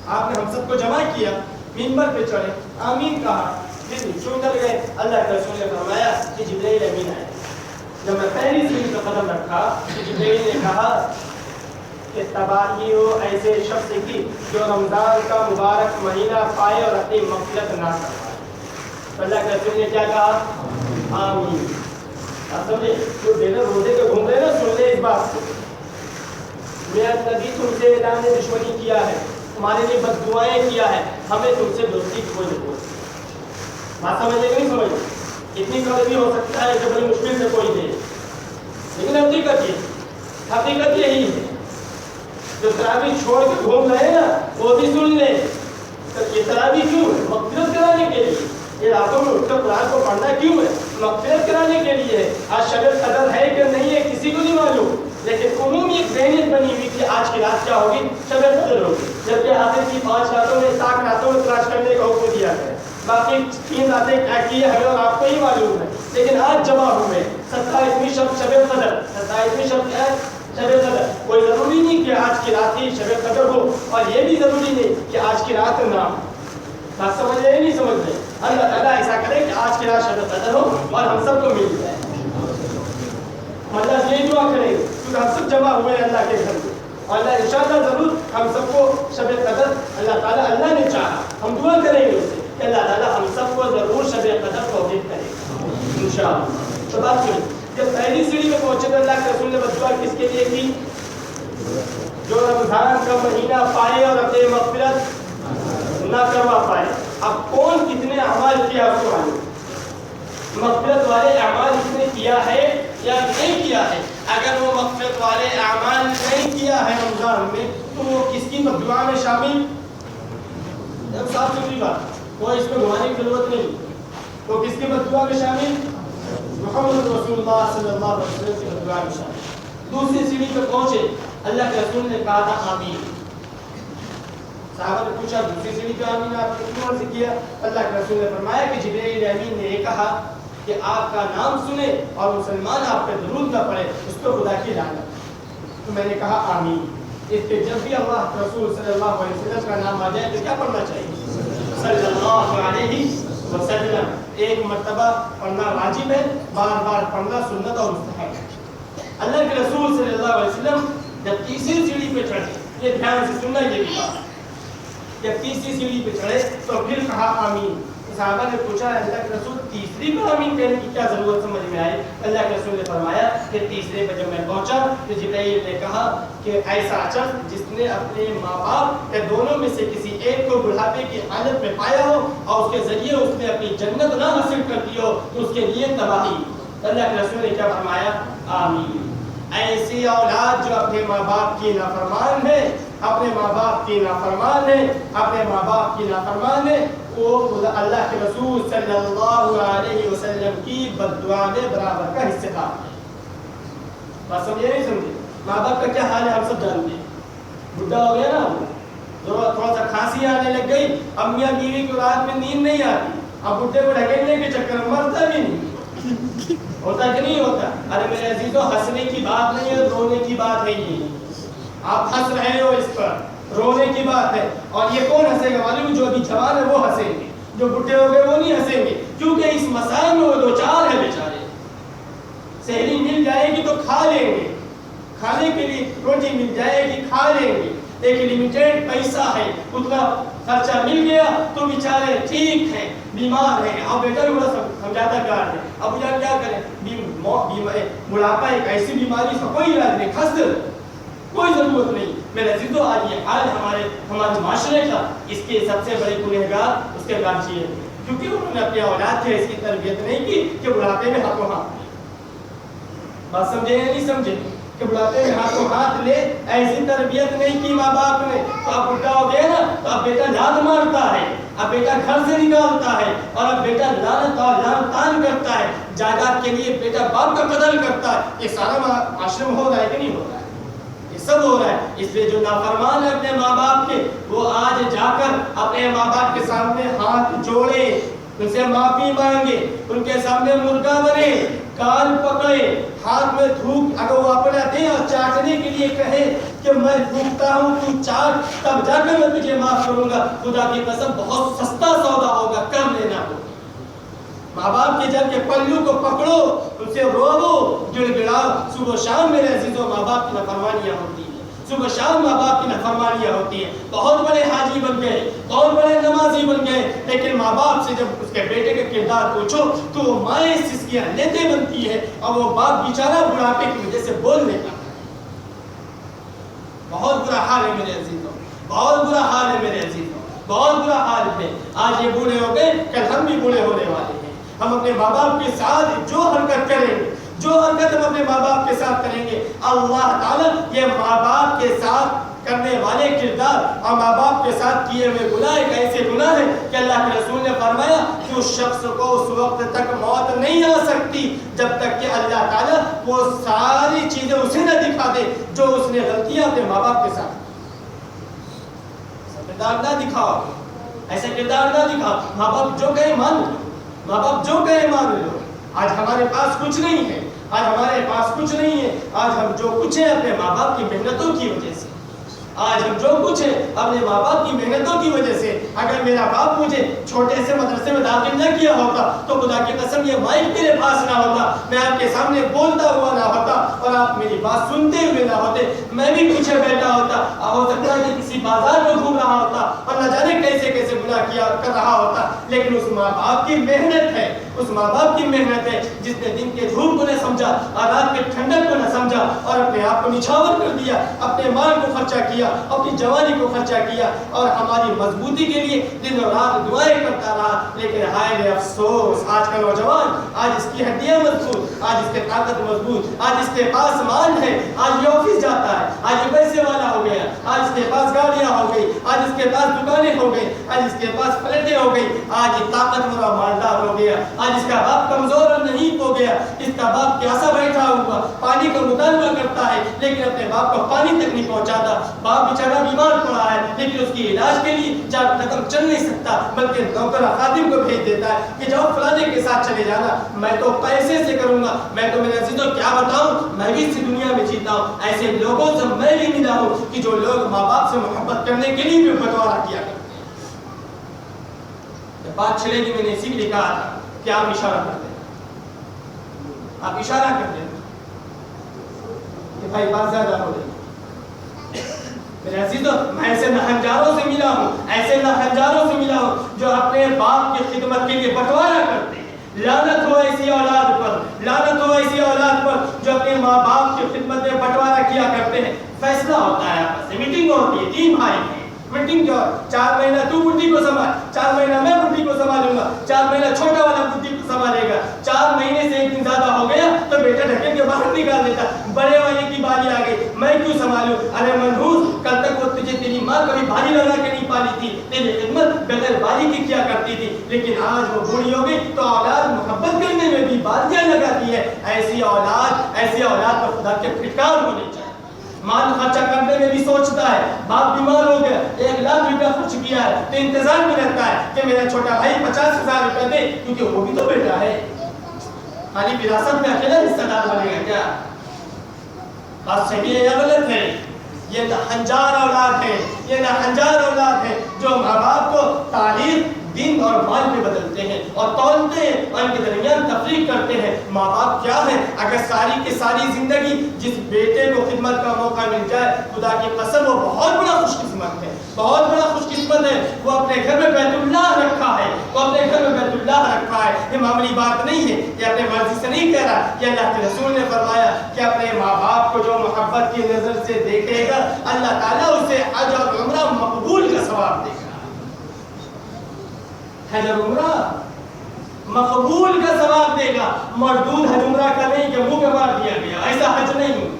A: آپ نے ہم سب کو جمع کیا، ممبر پہ چڑھے، آمین کہا، پھر نیچے اتر گئے۔ اللہ کے رسول نے فرمایا کہ جبرائیل امین آئے۔ جب میں پہلی سیڑھی پر قدم رکھا تو جبرائیل نے کہا کہ تباہی ہو ایسے شخص کی جو رمضان کا مبارک مہینہ پائے اور اپنی مغفرت نہ کر پائے۔ تو اللہ کے رسول نے کیا کہا؟ آمین۔ آپ سمجھے؟ جو بغیر روزے کے گھوم رہے نا، سن لے اس بات کو، میاں نبی تم سے اعلان دشمنی کیا ہے، تمہارے لیے بد دعائیں کیا ہے، ہمیں تم سے دوستی کوئی نہیں۔ بات سمجھے کہ نہیں سمجھے؟ اتنی قدر بھی ہو سکتا ہے کہ بڑی مشکل سے کوئی دے، لیکن حقیقت یہی ہے۔ جو تراویح چھوڑ کے گھوم رہے ہیں نا وہ بھی سن لیں، یہ تراویح کیوں ہے؟ مغفرت کرانے کے لیے۔ یہ راتوں میں اٹھ کر قرآن کو پڑھنا کیوں ہے؟ مغفرت کرانے کے لیے ہے۔ آج شب قدر ہے کہ نہیں ہے کسی کو نہیں معلوم، لیکن عمومی ایک ذہنیت بنی ہوئی کہ آج کی رات کیا ہوگی؟ شب قدر ہوگی، جبکہ حافظ کی 5 راتوں میں 7 راتوں میں تلاش کرنے کا حکم دیا گیا ہے، باقی 3 راتیں کیا کی ہے ہمیں اور آپ کو ہی معلوم ہے۔ لیکن آج جمع ہوئے 27ویں شب شب قدر، 27ویں شب کیا ہے؟ شب قدر۔ کوئی ضروری نہیں کہ آج کی رات ہی شب قدر ہو، اور یہ بھی ضروری نہیں کہ آج کی رات نہ ہو۔ بات سمجھ رہے نہیں سمجھ رہے؟ اللہ تعالیٰ ایسا کرے کہ آج کی رات شب قدر ہو اور ہم سب کو مل جائے۔ اللہ یہ دعا کرے کیونکہ ہم سب جمع ہوئے اللہ کے گھر میں، اور اللہ انشاءاللہ ضرور ہم سب کو شب قدر اللہ نے چاہا، ہم دعا کریں گے اسے کہ اللہ تعالیٰ ہم سب کو ضرور شب قدر توفیق کرے انشاءاللہ۔ تو بات سنیں، جب پہلی سیڑھی میں پہنچے تو اللہ کے رسول نے بد دعا کس کے لیے کی؟ جو رمضان کا مہینہ پائے اور اپنے مغفرت نہ کروا پائے۔ اب کون کتنے اعمال کیا اس کو معلوم، مغفرت والے اعمال اس نے کیا ہے یا نہیں کیا ہے۔ اگر وہ مغفرت والے اعمال نہیں کیا ہے رمضان میں تو وہ کس کی بد دعا میں شامل؟ صاف ستھری بات، کوئی اس میں گھمانے کی ضرورت نہیں، وہ کس کی بد دعا میں شامل؟ محمد رسول اللہ صلی اللہ علیہ وسلم کی بد دعا میں شامل۔ دوسری سیڑھی پہ پہنچے، اللہ کے رسول نے کہا تھا آمین۔ صحابہ نے پوچھا دوسری سیڑھی پہ آمین آپ نے کیوں عرض کیا؟ اللہ کے رسول نے فرمایا کہ جبرائیل امین نے یہ کہا کہ آپ کا نام سنے اور مسلمان آپ پہ درود نہ پڑے، اس کو خدا کی لعنت۔ تو میں نے کہا آمین۔ اس کے جب بھی اللہ کے رسول صلی اللہ علیہ وسلم کا نام آ جائے تو کیا پڑھنا چاہیے؟ صلی اللہ علیہ وسلم۔ ایک مرتبہ پڑھنا واجب ہے، بار بار پڑھنا سنت اور مستحب ہے۔ اللہ کے رسول صلی اللہ علیہ وسلم جب تیسری سیڑھی پہ چڑھے، یہ دھیان سے سننا یہ بھی بات، جب تیسری سیڑھی پہ چڑھے تو پھر کہا آمین۔ صحابہ نے پوچھا اللہ کے رسول تیسری پہ آمین کہنے کی کیا ضرورت سمجھ میں آئی؟ اللہ کے رسول نے فرمایا کہ تیسرے پہ جب میں پہنچا تو جبرائیل نے کہا کہ ایسا شخص جس نے اپنے ماں باپ کے دونوں میں سے کسی ایک کو بڑھاپے کی حالت میں پایا ہو اور اس کے ذریعے اس نے اپنی جنت نہ حاصل کر دی ہو تو اس کے لیے تباہی۔ اللہ کے رسول نے کیا فرمایا؟ آمین۔ ایسی اولاد جو اپنے ماں باپ کی نافرمان ہے، اپنے ماں باپ کی نافرمان ہے، اپنے ماں باپ کی نافرمان ہے، وہ اللہ کے رسول صلی اللہ علیہ وسلم کی بد دعا میں برابر کا حصہ دار ہے۔ بات سمجھے نہیں سمجھے؟ ماں باپ کا کیا حال ہے ہم سب جانتے ہیں، بڈھا ہو گیا نا، تھوڑا سا کھانسی آنے لگ گئی، اب میاں بیوی کو رات میں نیند نہیں آتی، اب بڈھے کو ڈھکیلنے کے چکر میں مرتا بھی نہیں، ہوتا کہ نہیں ہوتا؟ ارے میرے عزیزو، ہنسنے کی بات نہیں ہے، رونے کی بات ہے۔ یہ آپ ہنس رہے ہو اس پر، رونے کی بات ہے۔ اور یہ کون ہنسے گا معلوم؟ جو ابھی جوان ہے وہ ہنسیں گے، جو بڈھے ہو گئے وہ نہیں ہنسیں گے، کیونکہ اس مسائل میں وہ دو چار ہیں بیچارے۔ سہیلی مل جائے گی تو کھا لیں گے، کھانے کے لیے روٹی مل جائے گی کھا لیں گے، ایک لمیٹیڈ پیسہ ہے، اتنا خرچہ مل گیا تو بیچارے ٹھیک ہیں، بیمار ہیں۔ اب بیٹا بھی بڑا سمجھاتا کار ہے، اب یار کیا کریں، بڑھاپا ایک ایسی بیماری اس کا کوئی علاج نہیں، کوئی ضرورت نہیں، میرے عزیزو آج یہ حال ہمارے معاشرے کا، اس کے سب سے بڑے گنہگار اس کے گارجین ہیں، کیونکہ انہوں نے اپنے اولاد کی اس کی تربیت نہیں کی کہ بڑھاپے میں ہاتھوں ہاتھ لے. بات سمجھے یا نہیں سمجھے کہ بڑھاپے میں ہاتھوں ہاتھ لے، ایسی تربیت نہیں کی ماں باپ نے. تو اب بڈھا ہو گیا نا تو اب بیٹا لات مارتا ہے، اب بیٹا گھر سے نکالتا ہے، اور اب بیٹا لعنت اور لعن طعن کرتا ہے، جائیداد کے لیے بیٹا باپ کا قتل کرتا ہے. یہ سارا معاشرے میں ہو رہا ہے کہ نہیں ہو رہا ہے؟ یہ سب ہو رہا ہے. اس لیے جو نافرمان ہے اپنے ماں باپ کے، وہ آج جا کر اپنے ماں باپ کے سامنے ہاتھ جوڑے، ان سے معافی مانگے، ان کے سامنے مرغا بنے، کان پکڑے، ہاتھ میں تھوک اگر وہ اپنا دے اور چاٹنے کے لیے کہے کہ میں تھوکتا ہوں تو چاٹ، تب جا کر میں تجھے معاف کروں گا. خدا کی قسم بہت سستا سودا ہوگا، کر لینا ہوگا. ماں باپ کے جب کے پلو کو پکڑو، ان سے رو، گڑ گڑاؤ. صبح شام میرے عزیزوں ماں باپ کی نافرمانیاں ہوتی ہیں، صبح شام ماں باپ کی نافرمانیاں ہوتی ہیں. بہت بڑے حاجی بن گئے، بہت بڑے نمازی بن گئے، لیکن ماں باپ سے جب اس کے بیٹے کا کردار پوچھو تو وہ مائیں سسکیاں لیتے بنتی ہے، اور وہ باپ بیچارہ بڑھاپے کی وجہ سے بول نہیں پاتا. بہت برا حال ہے میرے عزیزوں، بہت برا حال ہے میرے عزیزوں، بہت برا حال ہے. آج یہ بوڑھے ہو گئے، کل ہم بھی بوڑھے ہونے والے ہیں. ہم اپنے ماں باپ کے ساتھ جو حرکت کریں گے، جو حرکت ہم اپنے ماں باپ کے ساتھ کریں گے، اللہ تعالیٰ یہ ماں باپ کے ساتھ کرنے والے کردار اور ماں باپ کے ساتھ کیے ہوئے گناہ ایک ایسے گناہ ہے کہ اللہ کے رسول نے فرمایا کہ اس شخص کو اس وقت تک موت نہیں آ سکتی جب تک کہ اللہ تعالیٰ وہ ساری چیزیں اسے نہ دکھا دے جو اس نے غلطیاں اپنے ماں باپ کے ساتھ. کردار نہ دکھاؤ، ایسا کردار نہ دکھاؤ. ماں باپ جو کہے مان لو، ماں باپ جو کہے مان لو. آج ہمارے پاس کچھ نہیں ہے، آج ہمارے پاس کچھ نہیں ہے. آج ہم جو کچھ ہیں اپنے ماں باپ کی محنتوں کی وجہ سے، آج ہم جو کچھ ہے اپنے ماں باپ کی محنتوں کی وجہ سے. اگر میرا باپ مجھے چھوٹے سے مدرسے میں داخل نہ کیا ہوتا تو خدا کی قسم یہ مائک میرے پاس نہ ہوتا، میں آپ کے سامنے بولتا ہوا نہ ہوتا اور آپ میری بات سنتے ہوئے نہ ہوتے. میں بھی پیچھے بیٹھا ہوتا، ہو سکتا ہے کہ کسی بازار میں گھوم رہا ہوتا اور نہ جانے کیسے کیسے گناہ کیا کر رہا ہوتا. لیکن اس ماں باپ کی محنت ہے، اس ماں باپ کی محنت ہے جس نے دن کے دھوپ کو نہ سمجھا اور رات کے ٹھنڈک کو نہ سمجھا اور اپنے آپ کو نچھاور کر دیا، اپنے مال کو خرچہ کیا، اپنی جوانی کو خرچہ کیا اور ہماری مضبوطی کے لیے دن اور رات دعائیں کرتا رہا. لیکن ہائے رے افسوس، آج کا نوجوان، آج اس کی ہڈیاں مضبوط، آج اس کی طاقت مضبوط، آج اس کے پاس مال ہے، آج یہ آفس جاتا ہے، آج یہ پیسے والا ہو گیا، آج اس کے پاس گاڑیاں ہو گئی، آج اس کے پاس دکانیں ہو گئی، آج اس کے پاس فلیٹیں ہو گئی، آج یہ طاقتور اور مالدار ہو گیا. آج اس کا باپ کمزور اور نہیں ہو گیا، اس کا باپ پیاسا بیٹھا ہوا پانی کا مطالبہ کرتا ہے لیکن اپنے باپ کو پانی تک نہیں پہنچاتا. باپ بیچارہ بیمار پڑا ہے لیکن اس کی علاج کے لیے جب تک چل نہیں سکتا بلکہ نوکر خادم کو بھیج دیتا ہے کہ جاؤ فلانے کے ساتھ چلے جانا، میں تو پیسے سے کروں گا. میں تو میرے عزیزوں کیا بتاؤں، میں بھی اسی دنیا میں جیتا ہوں. ایسے لوگوں سے میں بھی ملا ہوں کہ جو لوگ ماں باپ سے محبت کرنے کے لیے بھی بٹوارا کیا کرتے ہیں. جب بات چلے گی میں نے اسی لیے کہا تھا کہ آپ اشارہ کرتے ہیں، آپ اشارہ کرتے ہیں کہ بھائی بات زیادہ ہو رہی. میرے عزیزوں میں ایسے نہنجاروں سے ملا ہوں، ایسے نہنجاروں سے ملا ہوں جو اپنے باپ کی خدمت کے لیے بٹوارا کرتے ہیں. لعنت ہو ایسی اولاد پر، لعنت ہو ایسی اولاد پر جو اپنے ماں باپ کی خدمت میں بٹوارا کیا کرتے ہیں. فیصلہ ہوتا ہے آپس میں، میٹنگ ہوتی ہے، 3 بھائی ہیں، میٹنگ جو 4 مہینہ تو بڈھی کو سنبھال، 4 مہینہ میں بڈھی کو سنبھالوں گا، 4 مہینہ چھوٹا والا بڈھی کو سنبھالے گا. 4 مہینے سے ایک دن زیادہ ہو گیا تو بیٹا ڈھکن کے باہر نکال دیتا، بڑے والے کی باری آ گئی، میں کیوں سنبھالوں؟ ارے منحوس، کل تک وہ تجھے تیری ماں کبھی باری لگا کے نہیں پالی تھی، تیری خدمت بغیر باری کی کیا کرتی تھی، لیکن آج وہ بوڑھی ہو گئی تو اولاد محبت کرنے میں بھی باریاں لگاتی ہے. ایسی اولاد پر خدا کے پھٹکار ہونے چاہیے. مال خرچہ کرنے میں بھی سوچتا ہے، باپ بیمار ہو گیا 1 لاکھ روپیہ خرچ کیا ہے تو انتظار میں رہتا ہے کہ میرا چھوٹا بھائی 50,000 روپیہ دے کیونکہ وہ بھی تو بیٹا ہے. خالی وراثت میں اکیلا حصہ دار بنے گا کیا؟ بات صحیح ہے یا غلط ہے؟ یہ نہنجار اولاد ہے، یہ نہنجار اولاد ہے جو ماں باپ کو تعلیم، دین اور مال پہ بدلتے ہیں اور تولتے ہیں اور ان کے درمیان تفریق کرتے ہیں. ماں باپ کیا ہے؟ اگر ساری کی ساری زندگی جس بیٹے کو خدمت کا موقع مل جائے خدا کی قسم وہ بہت بڑا خوش قسمت ہے، بہت بڑا خوش قسمت ہے. وہ اپنے گھر میں بیت اللہ رکھا ہے، وہ اپنے گھر میں بیت اللہ رکھا ہے، یہ معمولی بات نہیں ہے، یہ اپنے مرضی سے نہیں کہہ رہا، یہ اللہ کے رسول نے فرمایا کہ اپنے ماں باپ کو جو محبت کی نظر سے دیکھے گا اللہ تعالیٰ اسے حج اور عمرہ مقبول کا ثواب دے گا۔ حج اور عمرہ مقبول کا ثواب دے گا، مردود حج عمرہ کا نہیں کہ منہ کے مار دیا گیا، ایسا حج نہیں،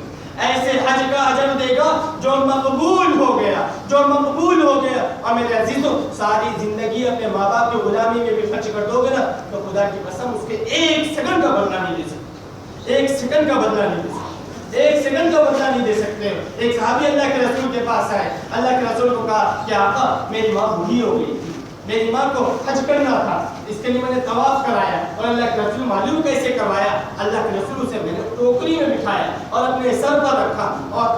A: ایسے حج کا اجر دے گا جو مقبول ہو گیا، جو مقبول ہو گیا۔ اور میرے عزیزوں ساری زندگی اپنے ماں باپ کی غلامی میں بھی خرچ کر دو گے نا تو خدا کی قسم اس کے ایک سیکنڈ کا بدلہ نہیں دے سکتے، ایک سیکنڈ کا بدلہ نہیں دے سکتے، ایک سیکنڈ کا بدلہ نہیں دے سکتے۔ ایک صحابی اللہ کے رسول کے پاس آئے، اللہ کے رسول کو کہا کہ آقا میری ماں بوڑھی ہو گئی تھی، میری ماں کو حج کرنا تھا، اس کے لیے میں نے طواف کرایا، اور اللہ کے رسول معلوم کیسے کروایا، اللہ کے رسول سے میں نے ٹوکری میں بٹھایا اور اپنے سر پر رکھا اور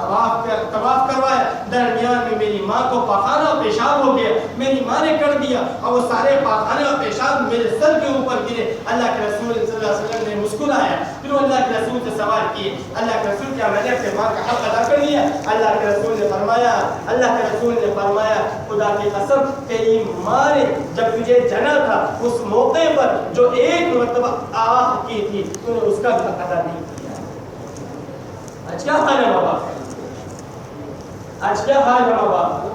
A: طواف کروایا، درمیان میں میری ماں کو پاخانہ پیشاب ہو گیا، میری ماں نے کر دیا اور وہ سارے پاخانہ پیشاب میرے سر کے اوپر گرے۔ اللہ کے رسول صلی اللہ علیہ وسلم نے مسکرایا، پھر اللہ کے رسول سے سوال کیے، اللہ کے رسول کیا میں نے اپنے ماں کا حق ادا کر لیا؟ اللہ کے رسول نے فرمایا خدا کی قسم تیری ماں نے جب تجھے جنا تھا اس موقع پر جو ایک مرتبہ آہ کی تھی تو نے اس کا بھی حق ادا نہیں کیا۔ آج کیا حال ہے ماں باپ کا، آج کیا حال ہے ماں باپ کا،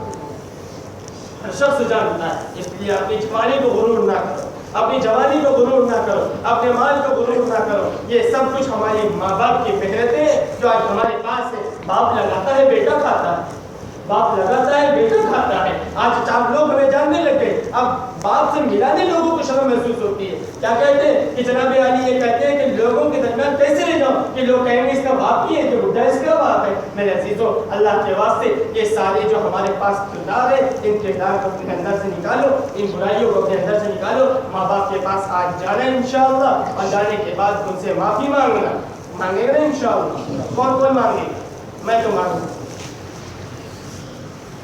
A: ہر شخص جانتا ہے۔ اس لیے اپنی جوانی کو غرور نہ کرو، اپنی جوانی کو غرور نہ کرو، اپنے مال کو غرور نہ کرو، یہ سب کچھ ہمارے ماں باپ کی محنتیں ہیں جو آج ہمارے پاس ہے۔ باپ لگاتا ہے بیٹا کھاتا ہے، باپ لگاتا ہے بیٹا کھاتا ہے۔ آج 4 لوگ ہمیں جاننے لگ گئے، اب باپ سے ملانے لوگوں کو شرم محسوس ہوتی ہے۔ کیا کہتے ہیں کہ جناب علی یہ کہتے ہیں کہ لوگوں کے درمیان کیسے رہ جاؤ کہ لوگ کہیں گے اس کا باپ ہی ہے، جو بڈھا اس کا باپ ہے۔ میرے عزیزوں اللہ کے واسطے یہ سارے جو ہمارے پاس کردار ہے ان کردار کو اپنے اندر سے نکالو، ان برائیوں کو اپنے اندر سے نکالو۔ ماں باپ کے پاس آج جانا ہے انشاءاللہ، اور جانے کے بعد ان سے معافی مانگنا، مانگے گا انشاءاللہ۔ کون مانگے گا؟ میں تو مانگوں گا۔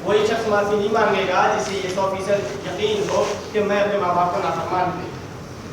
A: وہی شخص معافی نہیں مانگے گا جسے یہ 100% یقین ہو کہ میں اپنے ماں باپ کا نافرمان ہوں۔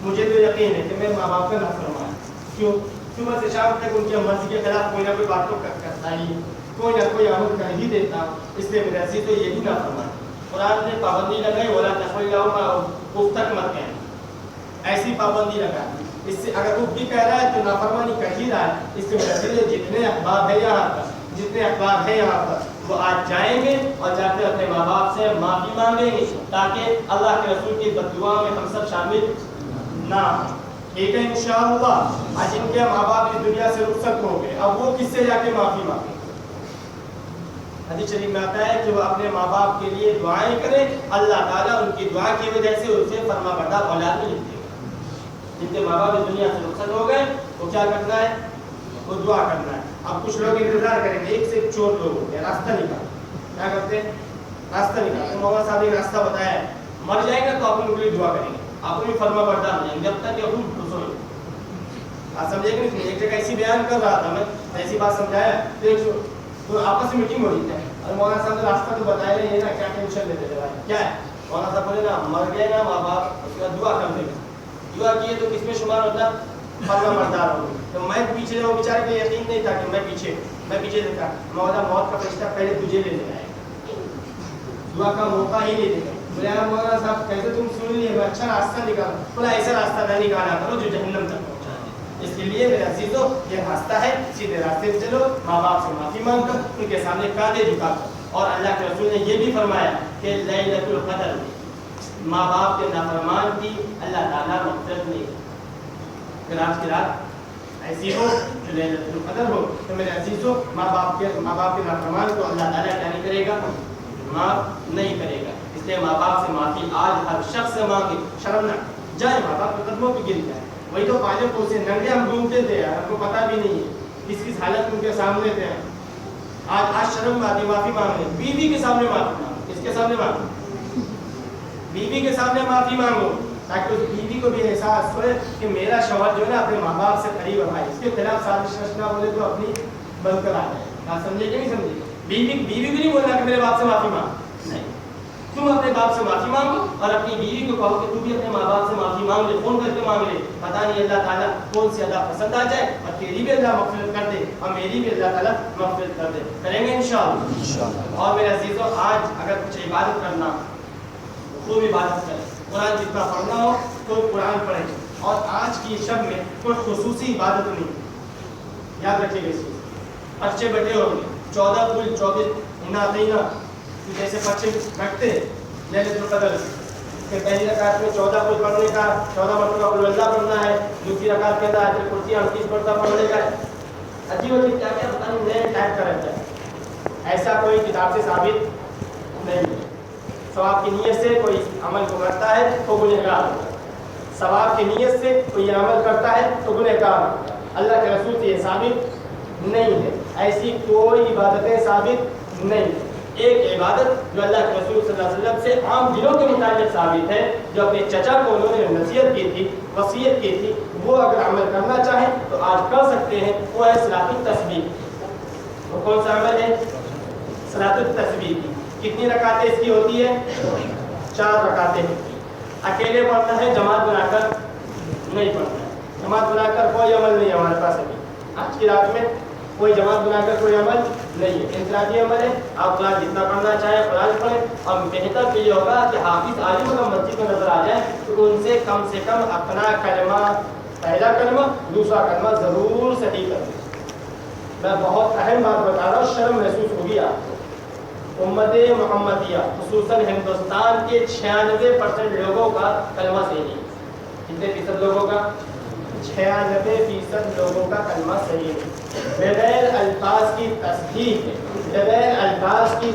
A: مجھے تو یقین ہے کہ میں ماں باپ کا نافرمان ہوں۔ کیوں؟ صبح سے شام تک ان کی مرضی کے خلاف کوئی نہ کوئی بات تو کرتا ہی، کوئی نہ کوئی عمل کر ہی دیتا ہوں، اس لیے میرے عزیز تو یہ بھی نافرمان ہے۔ قرآن نے پابندی لگائی ولا تقل لهما اف تک مت کہنا، ایسی پابندی لگا۔ اس سے اگر وہ بھی کہہ رہا ہے تو نافرمانی کر ہی رہا ہے۔ اس سے میرے عزیز جتنے احباب ہیں یہاں پر، جتنے احباب ہیں یہاں پر وہ آج جائیں گے اور جا کے اپنے ماں باپ سے معافی مانگیں گے تاکہ اللہ کے رسول کی بددعا میں ہم سب شامل نہ ہوں۔ ٹھیک ہے انشاءاللہ۔ آج ان کے ماں باپ اس دنیا سے رخصت ہو گئے، اب وہ کس سے جا کے معافی مانگیں؟ حدیث شریف میں آتا ہے کہ وہ اپنے ماں باپ کے لیے دعائیں کریں، اللہ تعالیٰ ان کی دعا کی وجہ سے اسے فرما بردار اولاد میں لکھ دے گا۔ جن کے ماں باپ اس دنیا سے رخصت ہو گئے وہ کیا کرنا ہے؟ وہ دعا کرنا ہے۔ اب کچھ لوگ انتظار کریں گے، ایک سے ایک چور لوگ ہوتے ہیں، راستہ نکال کیا کرتے ہیں؟ راستہ نکال۔ محمد صاحب نے راستہ بتایا ہے، مر جائیں گے تو آپ ان کے لیے دعا کریں گے، آپ بھی فرما بردار ہو جائیں گے جب تک کہ خود خوش ہو۔ آپ سمجھے گا نہیں؟ ایک جگہ ایسی بیان کر رہا تھا میں، ایسی بات سمجھایا تو آپس میں میٹنگ ہو رہی ہے اور مولانا صاحب نے راستہ تو بتایا نہیں ہے نا، کیا ٹینشن لیتے تھے بھائی؟ کیا ہے؟ مولانا صاحب بولے نا مر گئے نا ماں باپ، اس کے بعد دعا کر دیں گے، دعا کیے تو کس میں شمار ہوتا؟ فرما بردار ہو۔ تو میں پیچھے وہ بیچارے کو یقین نہیں تھا کہ میں پیچھے دیکھا، مولا موت کا فرشتہ پہلے تجھے لے لے آئے، دعا کا موقع ہی نہیں دے گا۔ بولے مولانا صاحب کیسے تم سن لیے، میں اچھا راستہ نکالا۔ بولا ایسا راستہ نہ نکالا کرو جو جہنم تک پہنچا ہے۔ اس کے لیے میرے عزیزوں یہ راستہ ہے، سیدھے راستے پہ چلو، ماں باپ سے معافی مانگ کر ان کے سامنے کاندھے جھکا کر۔ اور اللہ کے رسول نے یہ بھی فرمایا کہ لیلۃ القدر ماں باپ کے نافرمان کی اللہ تعالیٰ مغفرت نہیں، اگر آج کی رات ایسی ہو جو لیلۃ القدر ہو تو میرے عزیزوں ماں باپ کے نافرمان کو اللہ تعالیٰ کیا نہیں کرے گا؟ معاف نہیں کرے گا۔ اس لیے ماں باپ سے معافی آج ہر شخص سے مانگے، شرم نہ جائے، ماں باپ کے قدموں پہ گر جائے۔ وہی تو پالے پوسے ننگے ہم ڈھونڈتے تھے یار، ہم کو پتا بھی نہیں ہے کس حالت ان کے سامنے تھے۔ آج شرم آتی معافی مانگ لیں، بیوی کے سامنے معافی مانگو، کس کے سامنے مانگو؟ بیوی کے سامنے معافی مانگو تاکہ اس بیوی کو بھی احساس ہوئے کہ میرا شوہر جو ہے نا اپنے ماں باپ سے قریب آئے، اس کے خلاف سازش رچنا بولے تو اپنی بند کر آ جائے۔ بات سمجھے کہ نہیں سمجھے؟ بیوی کو نہیں بولنا کہ میرے باپ سے معافی مانگ، نہیں، تم اپنے باپ سے معافی مانگو اور اپنی بیوی کو کہو کہ تو بھی اپنے ماں باپ سے معافی مانگ لے، فون کر کے مانگ لے، پتہ نہیں اللہ تعالیٰ کون سی ادا پسند آ جائے اور تیری بھی اللہ مغفرت کر دے اور میری بھی اللہ تعالیٰ مغفرت کر دے۔ کریں گے انشاءاللہ۔ اور میرے عزیزوں آج اگر کچھ عبادت کرنا خوب عبادت کریں، قرآن جتنا پڑھنا ہو تو قرآن پڑھیں،
B: اور آج کی شب میں کوئی خصوصی عبادت نہیں. یاد رکھیے گا اس چیز. پرچے بٹے ہوں گے 14 پھول 24 اناتینا جیسے پرچے بٹتے لیلۃ القدر کہ پہلی رکعت میں 14 پھول پڑھنے کا 14 مرتبہ قل اللہ پڑھنا ہے, دوسری رکعت کے اندر آیت الکرسی 38 مرتبہ پڑھنے کا ہے. عجیب عجیب کیا کیا پتہ نہیں نئے ٹائپ کا رہتا ہے. ایسا کوئی کتاب سے ثابت نہیں ہے. ثواب کی نیت سے کوئی عمل کو کرتا ہے تو گنہگار ہوگا, ثواب کی نیت سے کوئی عمل کرتا ہے تو گنہگار ہوگا. اللہ کے رسول سے یہ ثابت نہیں ہے. ایسی کوئی عبادتیں ثابت نہیں ہے. ایک عبادت جو اللہ کے رسول صلی اللہ علیہ وسلم سے عام دنوں کے متعلق ثابت ہے, جو اپنے چچا کو انہوں نے نصیحت کی تھی, وصیت کی تھی, وہ اگر عمل کرنا چاہیں تو آج کر سکتے ہیں. وہ ہے صلاۃ التسبیح. وہ کون سا عمل ہے؟ صلاۃ التسبیح کی. کتنی رکعتیں اس کی ہوتی ہے؟ 4 رکعتیں. اکیلے پڑھنا ہے, جماعت بنا کر نہیں پڑھنا ہے. جماعت بنا کر کوئی عمل نہیں ہے ہمارے پاس ابھی. آج کی رات میں کوئی جماعت بنا کر کوئی عمل نہیں ہے, انفرادی عمل ہے. آپ قرآن جتنا پڑھنا چاہیں قرآن پڑھیں. اور بہتر تو یہ ہوگا کہ حافظ عالم اگر مسجد میں نظر آ جائے تو ان سے کم اپنا کلمہ, پہلا کلمہ دوسرا کلمہ ضرور صحیح کریں. میں بہت اہم بات بتا رہا ہوں, شرم محسوس ہوگی آپ کو. امت محمدیہ خصوصاً ہندوستان کے 96% لوگوں کا کلمہ صحیح نہیں. کتنے فیصد لوگوں کا؟ 96% لوگوں کا کلمہ صحیح نہیں. بغیر الفاظ کی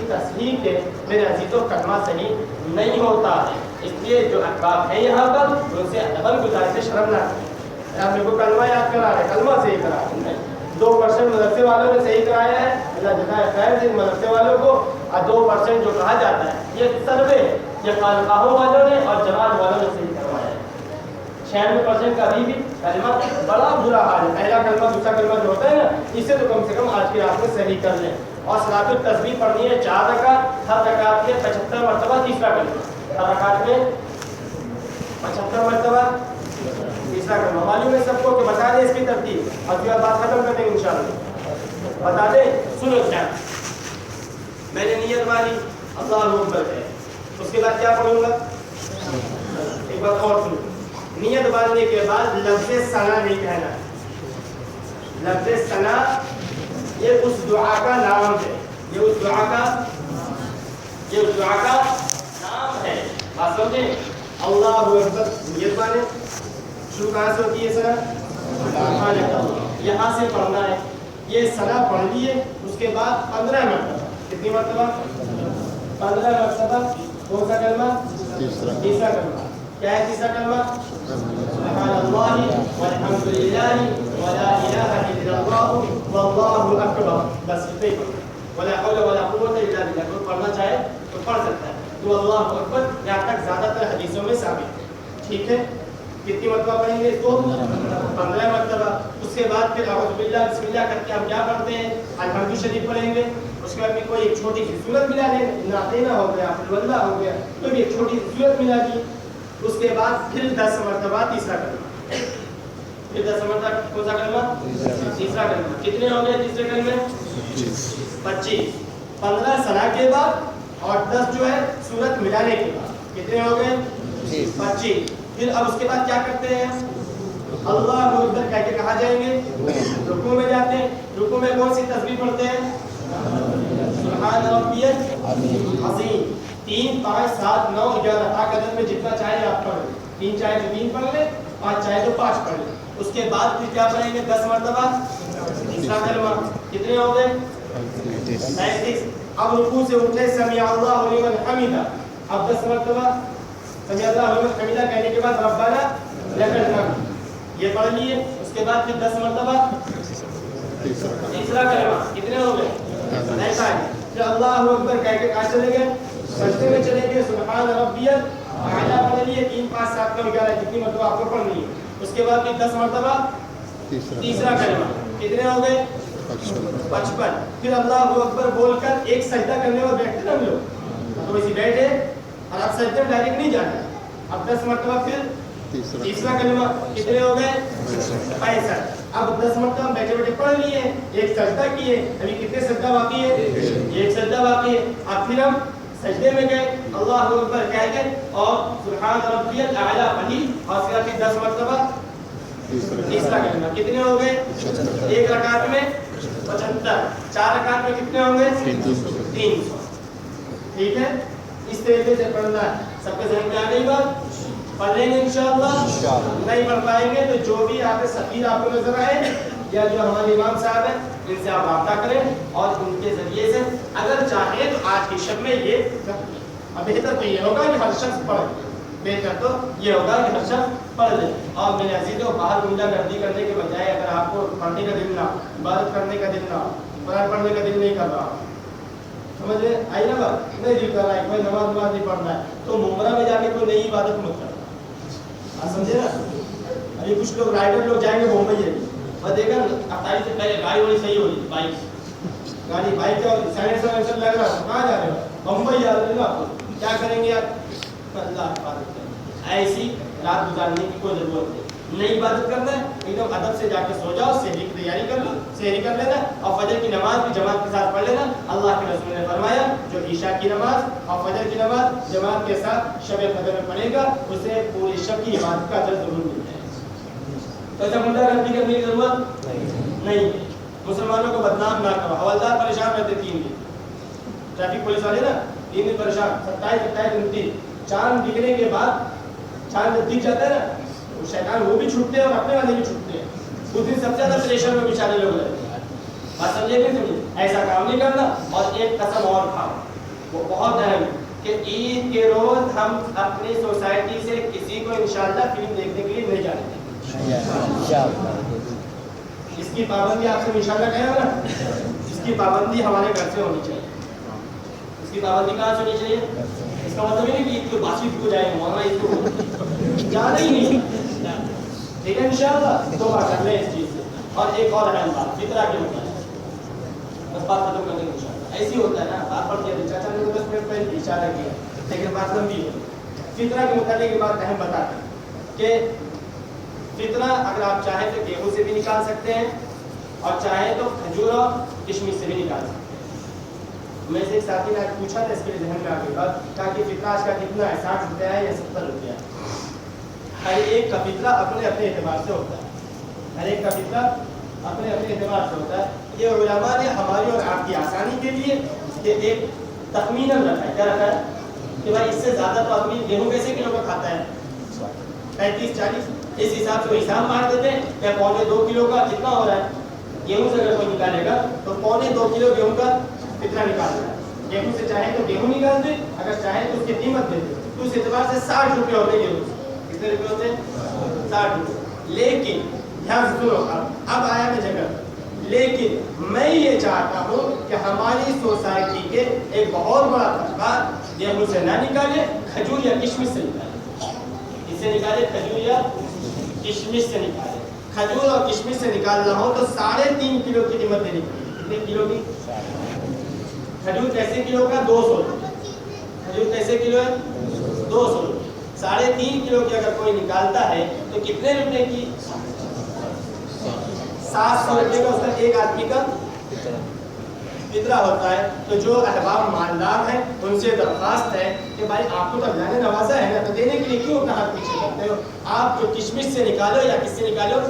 B: تصحیح کے میرے عزیزوں کلمہ صحیح نہیں ہوتا ہے. اس لیے جو احباب ہیں یہاں پر ان سے ادب گزارش سے شرم نہ کریں. آپ میرے کو کلمہ یاد کرا رہے, کلمہ صحیح کرا رہے. 2% مدرسے والوں نے صحیح کرایا ہے, اللہ جزائے خیر دے مدرسے والوں کو. اور 2% جو کہا جاتا ہے یہ سروے یہ خانقاہوں والوں نے اور جماعت والوں نے صحیح کروایا ہے. 96% کا ابھی بھی کلمہ بڑا برا حال ہے. پہلا کلمہ دوسرا کلمہ جو ہوتا ہے نا, اسے تو کم سے کم آج کی رات میں صحیح کر لیں. اور صلاۃ التسبیح پڑھنی ہے 4 رکعت, ہر رکعت میں 75 مرتبہ تیسرا کلمہ, ہر رکعت میں 75 مرتبہ تیسرا کلمہ. معلوم ہے سب کو کہ بتا دیں اس کی ترتیب, اور پھر بات ختم کر دیں گے انشاءاللہ. بتا دیں, سنو کیا میں نے نیت مانی اللہ اکبر ہے, اس کے بعد کیا پڑھوں گا؟ ایک بات اور سنو, نیت باندھنے کے بعد لفظ ثنا نہیں کہنا. لفظ ثنا یہ اس دعا کا نام ہے, یہ اس دعا کا نام ہے. بات سمجھیں, اللہ اکبر نیت باندھے, شروع کہاں سے ہوتی ہے ثنا؟ یہاں سے پڑھنا ہے. یہ ثنا پڑھ لیے, اس کے بعد 15 مرتبہ. کتنی مرتبہ؟ 15 مرتبہ. کون سا کلمہ؟ تیسرا کلمہ. کیا ہے تیسرا کلمہ؟ سبحان اللہ والحمد للہ ولا الہ الا اللہ واللہ اکبر. بس اتنا ہی پڑھنا. ولا حول ولا قوت الا باللہ. کوئی پڑھنا چاہے تو پڑھ سکتا ہے. تو اللہ اکبر یہاں تک زیادہ تر حدیثوں میں ثابت ہے. ٹھیک ہے, کتنی مرتبہ پڑھیں گے؟ تو 15 مرتبہ. اس کے بعد پھر اعوذ باللہ بسم اللہ کر کے ہم کیا پڑھتے ہیں؟ الحمد شریف پڑھیں گے. اس کے بعد بھی کوئی ایک چھوٹی سی سورت ملا لیں, نعتینہ ہو گیا, قل اللہ ہو گیا, کوئی بھی ایک چھوٹی سی سورت ملا دی. اس کے بعد پھر 10 مرتبہ تیسرا کلمہ. پھر 10 مرتبہ کون سا کلمہ؟ تیسرا کلمہ. کتنے ہو گئے تیسرے کلمے؟ 25. 15 ثنا کے بعد اور 10 جو ہے سورت ملانے کے بعد. کتنے ہو گئے؟ 25. پھر اب اس کے بعد کیا کرتے ہیں؟ اللہ اکبر کہہ کے کہاں جائیں گے؟ رکوع میں جاتے ہیں. رکوع میں کون سی تسبیح پڑھتے ہیں؟ سبحان ربی العظیم. 3 5 7 9 11 تاک عدد میں جتنا چاہے آپ پڑھ لیں. 3 چاہے تو 3 پڑھ لیں, 5 چاہے تو 5 پڑھ لیں. اس کے بعد پھر کیا پڑھیں گے؟ 10 مرتبہ تیسرا کلمہ. کتنے ہو گئے؟ 36. اب رکوع سے اٹھے, سمیع اللہ لمن حمدہ. اب 10 مرتبہ سمیع اللہ لمن حمدہ کہنے کے بعد ربنا لک الحمد یہ پڑھ لیے. اس کے بعد پھر 10 مرتبہ تیسرا کلمہ. کتنے ہو گئے؟ ایسا ہے. پھر اللہ اکبر کہہ کے کہاں چلے گئے؟ سجدے میں چلے گئے. سبحان ربی اعلیٰ پڑھ لیے. 3 5 7 9 11 جتنی مرتبہ آپ کو پڑھنی ہے. اس کے بعد پھر 10 مرتبہ تیسرا کلمہ. کتنے ہو گئے؟ 55. پھر اللہ اکبر بول کر ایک سجدہ کرنے اور بیٹھتے نا ہم لوگ, تو ویسے بیٹھے اور اب سجدے میں ڈائریکٹ نہیں جانا. اب 10 مرتبہ پھر تیسرا کلمہ. کتنے ہو گئے؟ 65. اب 10 مرتبہ بیٹھے بیٹھے پڑھ لیے, ایک سجدہ کیے. ابھی کتنے سجدہ باقی ہے؟ ایک سجدہ باقی ہے. اب پھر ہم سجدے میں گئے, اللہ اکبر کہہ کے اور سبحان ربی الاعلی پڑھی اور پھر کی 10 مرتبہ تیسرا کلمہ. کتنے ہو گئے؟ ایک رکعت میں 75. 4 رکعت میں کتنے ہوں گے؟ 300. ٹھیک ہے، اس طریقے سے پڑھنا ہے. سب کے ذہن میں آ گئی بات؟ پڑھ لیں گے انشاءاللہ. نہیں پڑھ پائیں گے تو جو بھی آپ سفیر آپ کو نظر آئے یا جو ہمارے امام صاحب ہیں ان سے آپ رابطہ کریں اور ان کے ذریعے سے اگر چاہیں تو آج کی شب میں یہ بہتر تو یہ ہوگا کہ ہر شخص پڑھے. بہتر تو یہ ہوگا کہ ہر شخص پڑھ لے. اور میرے عزیزوں باہر گنڈا گردی کرنے کے بجائے اگر آپ کو پڑھنے کا دل نہ، عبادت کرنے کا دل نہ، قرآن پڑھنے کا دل نہیں کر رہا، سمجھ لیں آئی نا بات، نہیں دل کر رہا ہے کوئی نماز نہیں پڑھنا ہے تو ممرہ میں جا کے کوئی نئی عبادت مت کرنا. آپ سمجھے نا؟ ابھی کچھ لوگ رائڈر لوگ جائیں گے ممبئی ہے اور دیکھا اٹھائیس سے پہلے گاڑی واڑی صحیح ہو رہی بائک گاڑی بائک کا سائنسر لگ رہا ہے کہاں جا رہے ہو؟ ممبئی جا رہے ہو آپ کیا کریں گے آپ؟ اللہ عبادت کریں. ایسی رات گزارنے کی کوئی ضرورت نہیں. نئی عبادت کرنا ہے ایک دم ادب سے جا کے سو جاؤ، سحری کی تیاری کر لو، سحری کر لینا اور فجر کی نماز بھی جماعت کے ساتھ پڑھ لینا. اللہ کے رسول نے فرمایا جو عشاء کی نماز اور فجر کی نماز جماعت کے ساتھ شب قدر میں پڑھے گا اسے پوری شب کی عبادت کا اجر ضرور مل جائے گا. تو ایسا گنڈا گردی کرنے کی ضرورت نہیں ہے. مسلمانوں کو بدنام نہ کرو. حوالدار پریشان رہتے 3 دن، ٹریفک پولیس والے نا 3 دن پریشان، 27 29 چاند دکھنے کے بعد چاند جب دکھ جاتا ہے نا شیطان وہ بھی چھوٹتے ہیں اور اپنے والے بھی چھوٹتے ہیں. اس دن سب سے زیادہ پریشان میں بیچارے لوگ رہتے ہیں. بات سمجھے نہیں سمجھے؟ ایسا کام نہیں کرنا. اور ایک قسم اور کھاؤ وہ بہت اہم ہے کہ عید کے روز ہم اپنی سوسائٹی سے کسی کو انشاءاللہ فلم دیکھنے کے لیے نہیں جانے دیں. اس کی پابندی آپ سے انشاءاللہ کہے گا نا، اس کی پابندی ہمارے گھر سے ہونی چاہیے. اس کی پابندی کہاں سے ہونی چاہیے؟ اس کا مطلب یہ نہیں کہ عید کو باسی کو جائیں مولانا عید کو جانا ہی نہیں. ٹھیک ہے انشاءاللہ توبہ کر لیں اس چیز سے. اور ایک اور اہم بات فطرہ کے متعلق، بس بات ختم کر دیں گے انشاءاللہ. ایسی ہوتا ہے نا بات پڑھ کے چاچا نے 10 منٹ پہلے اشارہ کیا لیکن بات لمبی ہے. فطرہ کے متعلق یہ بات اہم بتا دیں کہ فطرہ اگر آپ چاہیں تو گیہوں سے بھی نکال سکتے ہیں اور چاہیں تو کھجور اور کشمش سے بھی نکال سکتے ہیں. میں سے ایک ساتھی نے آج پوچھا تھا اس کے لیے ذہن میں آ گئی بات، کہا کہ فطرہ آج کا کتنا ہے، 60 روپیہ ہے یا 70 روپیہ ہے. ہر ایک کا فطرہ اپنے اپنے اعتبار سے ہوتا ہے. ہر ایک کا فطرہ اپنے اپنے اعتبار سے ہوتا ہے. یہ علماء نے ہماری اور آپ کی آسانی کے لیے یہ ایک تخمیناً رکھا ہے. کیا رکھا ہے کہ بھائی اس سے زیادہ تو آدمی گیہوں کیسے کلو کا کھاتا ہے؟ 35-40. اس حساب سے وہ حساب مار دیتے ہیں کہ 1.25 کلو کا کتنا ہو رہا ہے. گیہوں سے اگر کوئی نکالے گا تو 1.25 کلو گیہوں کا فطرہ نکال رہا ہے. گیہوں سے چاہیں تو گیہوں نکال دیں، اگر چاہیں تو اس کی قیمت دے دیں. تو اس اعتبار سے 60 روپے ہوتے ہیں گیہوں سے. کتنے روپے ہوتے ہیں؟ 60 روپے. لیکن دھیان سنو، اب آیا میں جگہ. لیکن میں یہ چاہتا ہوں کہ ہماری سوسائٹی کے ایک بہت بڑا طبقہ گیہوں سے نہ نکالے، کھجور یا کشمش سے نکالے. اس سے نکالے کھجور یا کشمش سے نکالے. کھجور اور کشمش سے نکالنا ہو تو 3.5 کلو کی قیمت دینی پڑے گی. کتنے کلو کی؟ کھجور کیسے کلو کا؟ 200 روپے. کھجور کیسے کلو ہے؟ 200 روپے. 3.5 کلو کی اگر کوئی نکالتا ہے تو کتنے روپے کی؟ 700 روپے کا اس کا ایک آدمی کا فطرہ ہوتا ہے. تو جو احباب مالدار ہیں ان سے درخواست ہے کہ بھائی آپ کو تو اللہ نے نوازا ہے نا، تو دینے کے لیے کیوں اپنا ہاتھ پیچھے کرتے ہو؟ آپ جو کشمش سے نکالو یا کس سے نکالو؟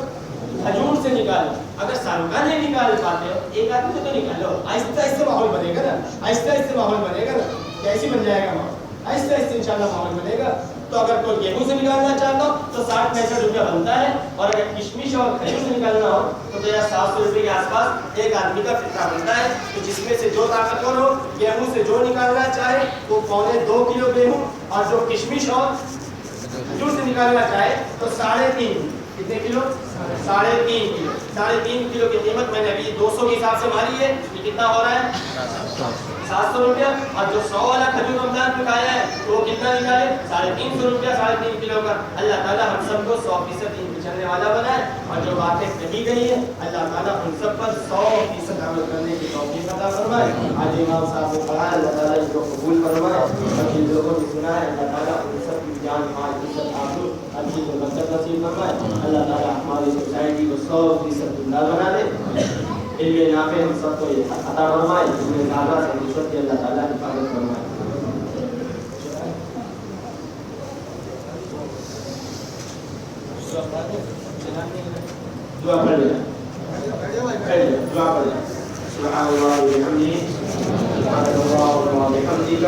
B: کھجور سے نکالو. اگر سالگاہ نہیں نکال پاتے ہو ایک آدمی سے تو نکالو. آہستہ آہستہ ماحول بنے گا نا، آہستہ آہستہ ماحول بنے گا نا. کیسے بن جائے گا ماحول؟ آہستہ آہستہ انشاءاللہ ماحول بنے گا. تو اگر کوئی گیہوں سے نکالنا چاہتا ہو تو 60-65 روپیہ بنتا ہے. اور اگر کشمش اور کھجور سے نکالنا ہو تو 700 روپے کے آس پاس ایک آدمی کا فطرہ بنتا ہے. تو جس میں سے جو طاقتور ہو گیہوں سے جو نکالنا چاہے وہ 2.25 کلو گیہوں، اور جو کشمش اور کھجور سے نکالنا چاہے تو 3.5. کتنے کلو؟ 3.5 کلو. 3.5 کلو کی قیمت میں نے ابھی 200 کے حساب سے ماری ہے. یہ کتنا ہو رہا ہے؟ 700 روپیہ. اور جو 100 والا کھجور رمضان میں کھایا ہے تو وہ کتنا نکالے؟ 350 روپیہ. 3.5 کلو کا. اللہ تعالیٰ ہم سب کو 100% دین پہ چلنے والا بنائے. اور جو باتیں کہی گئی ہیں اللہ تعالیٰ ہم سب پر 100% عمل کرنے کی توفیق عطا فرمائے. آج امام صاحب نے پڑھا ہے اللہ تعالیٰ ان کو قبول فرمائے. اور جن لوگوں نے سنا ہے اللہ تعالیٰ ان سب کی جان مال عزت آبرو اچھی کو برکت نصیب فرمائے. اللہ تعالیٰ ہماری سوسائٹی کو 100% زندہ بنا دے. علم نافع ہم سب کو عطا فرمائے. جس میں زیادہ سے نصرت کی اللہ تعالیٰ حفاظت فرمائے.
A: دعا پڑھ لیا دعا پڑھ لیا سبحان اللہ وبحمدہ سبحانک اللہم وبحمدک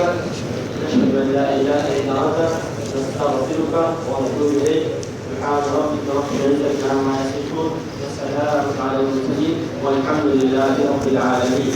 A: نشهد ان لا اله الا انت نستغفرك ونتوب اليك سبحان ربك رب العزة عما يصفون وسلام على المرسلين والحمد لله رب العالمين.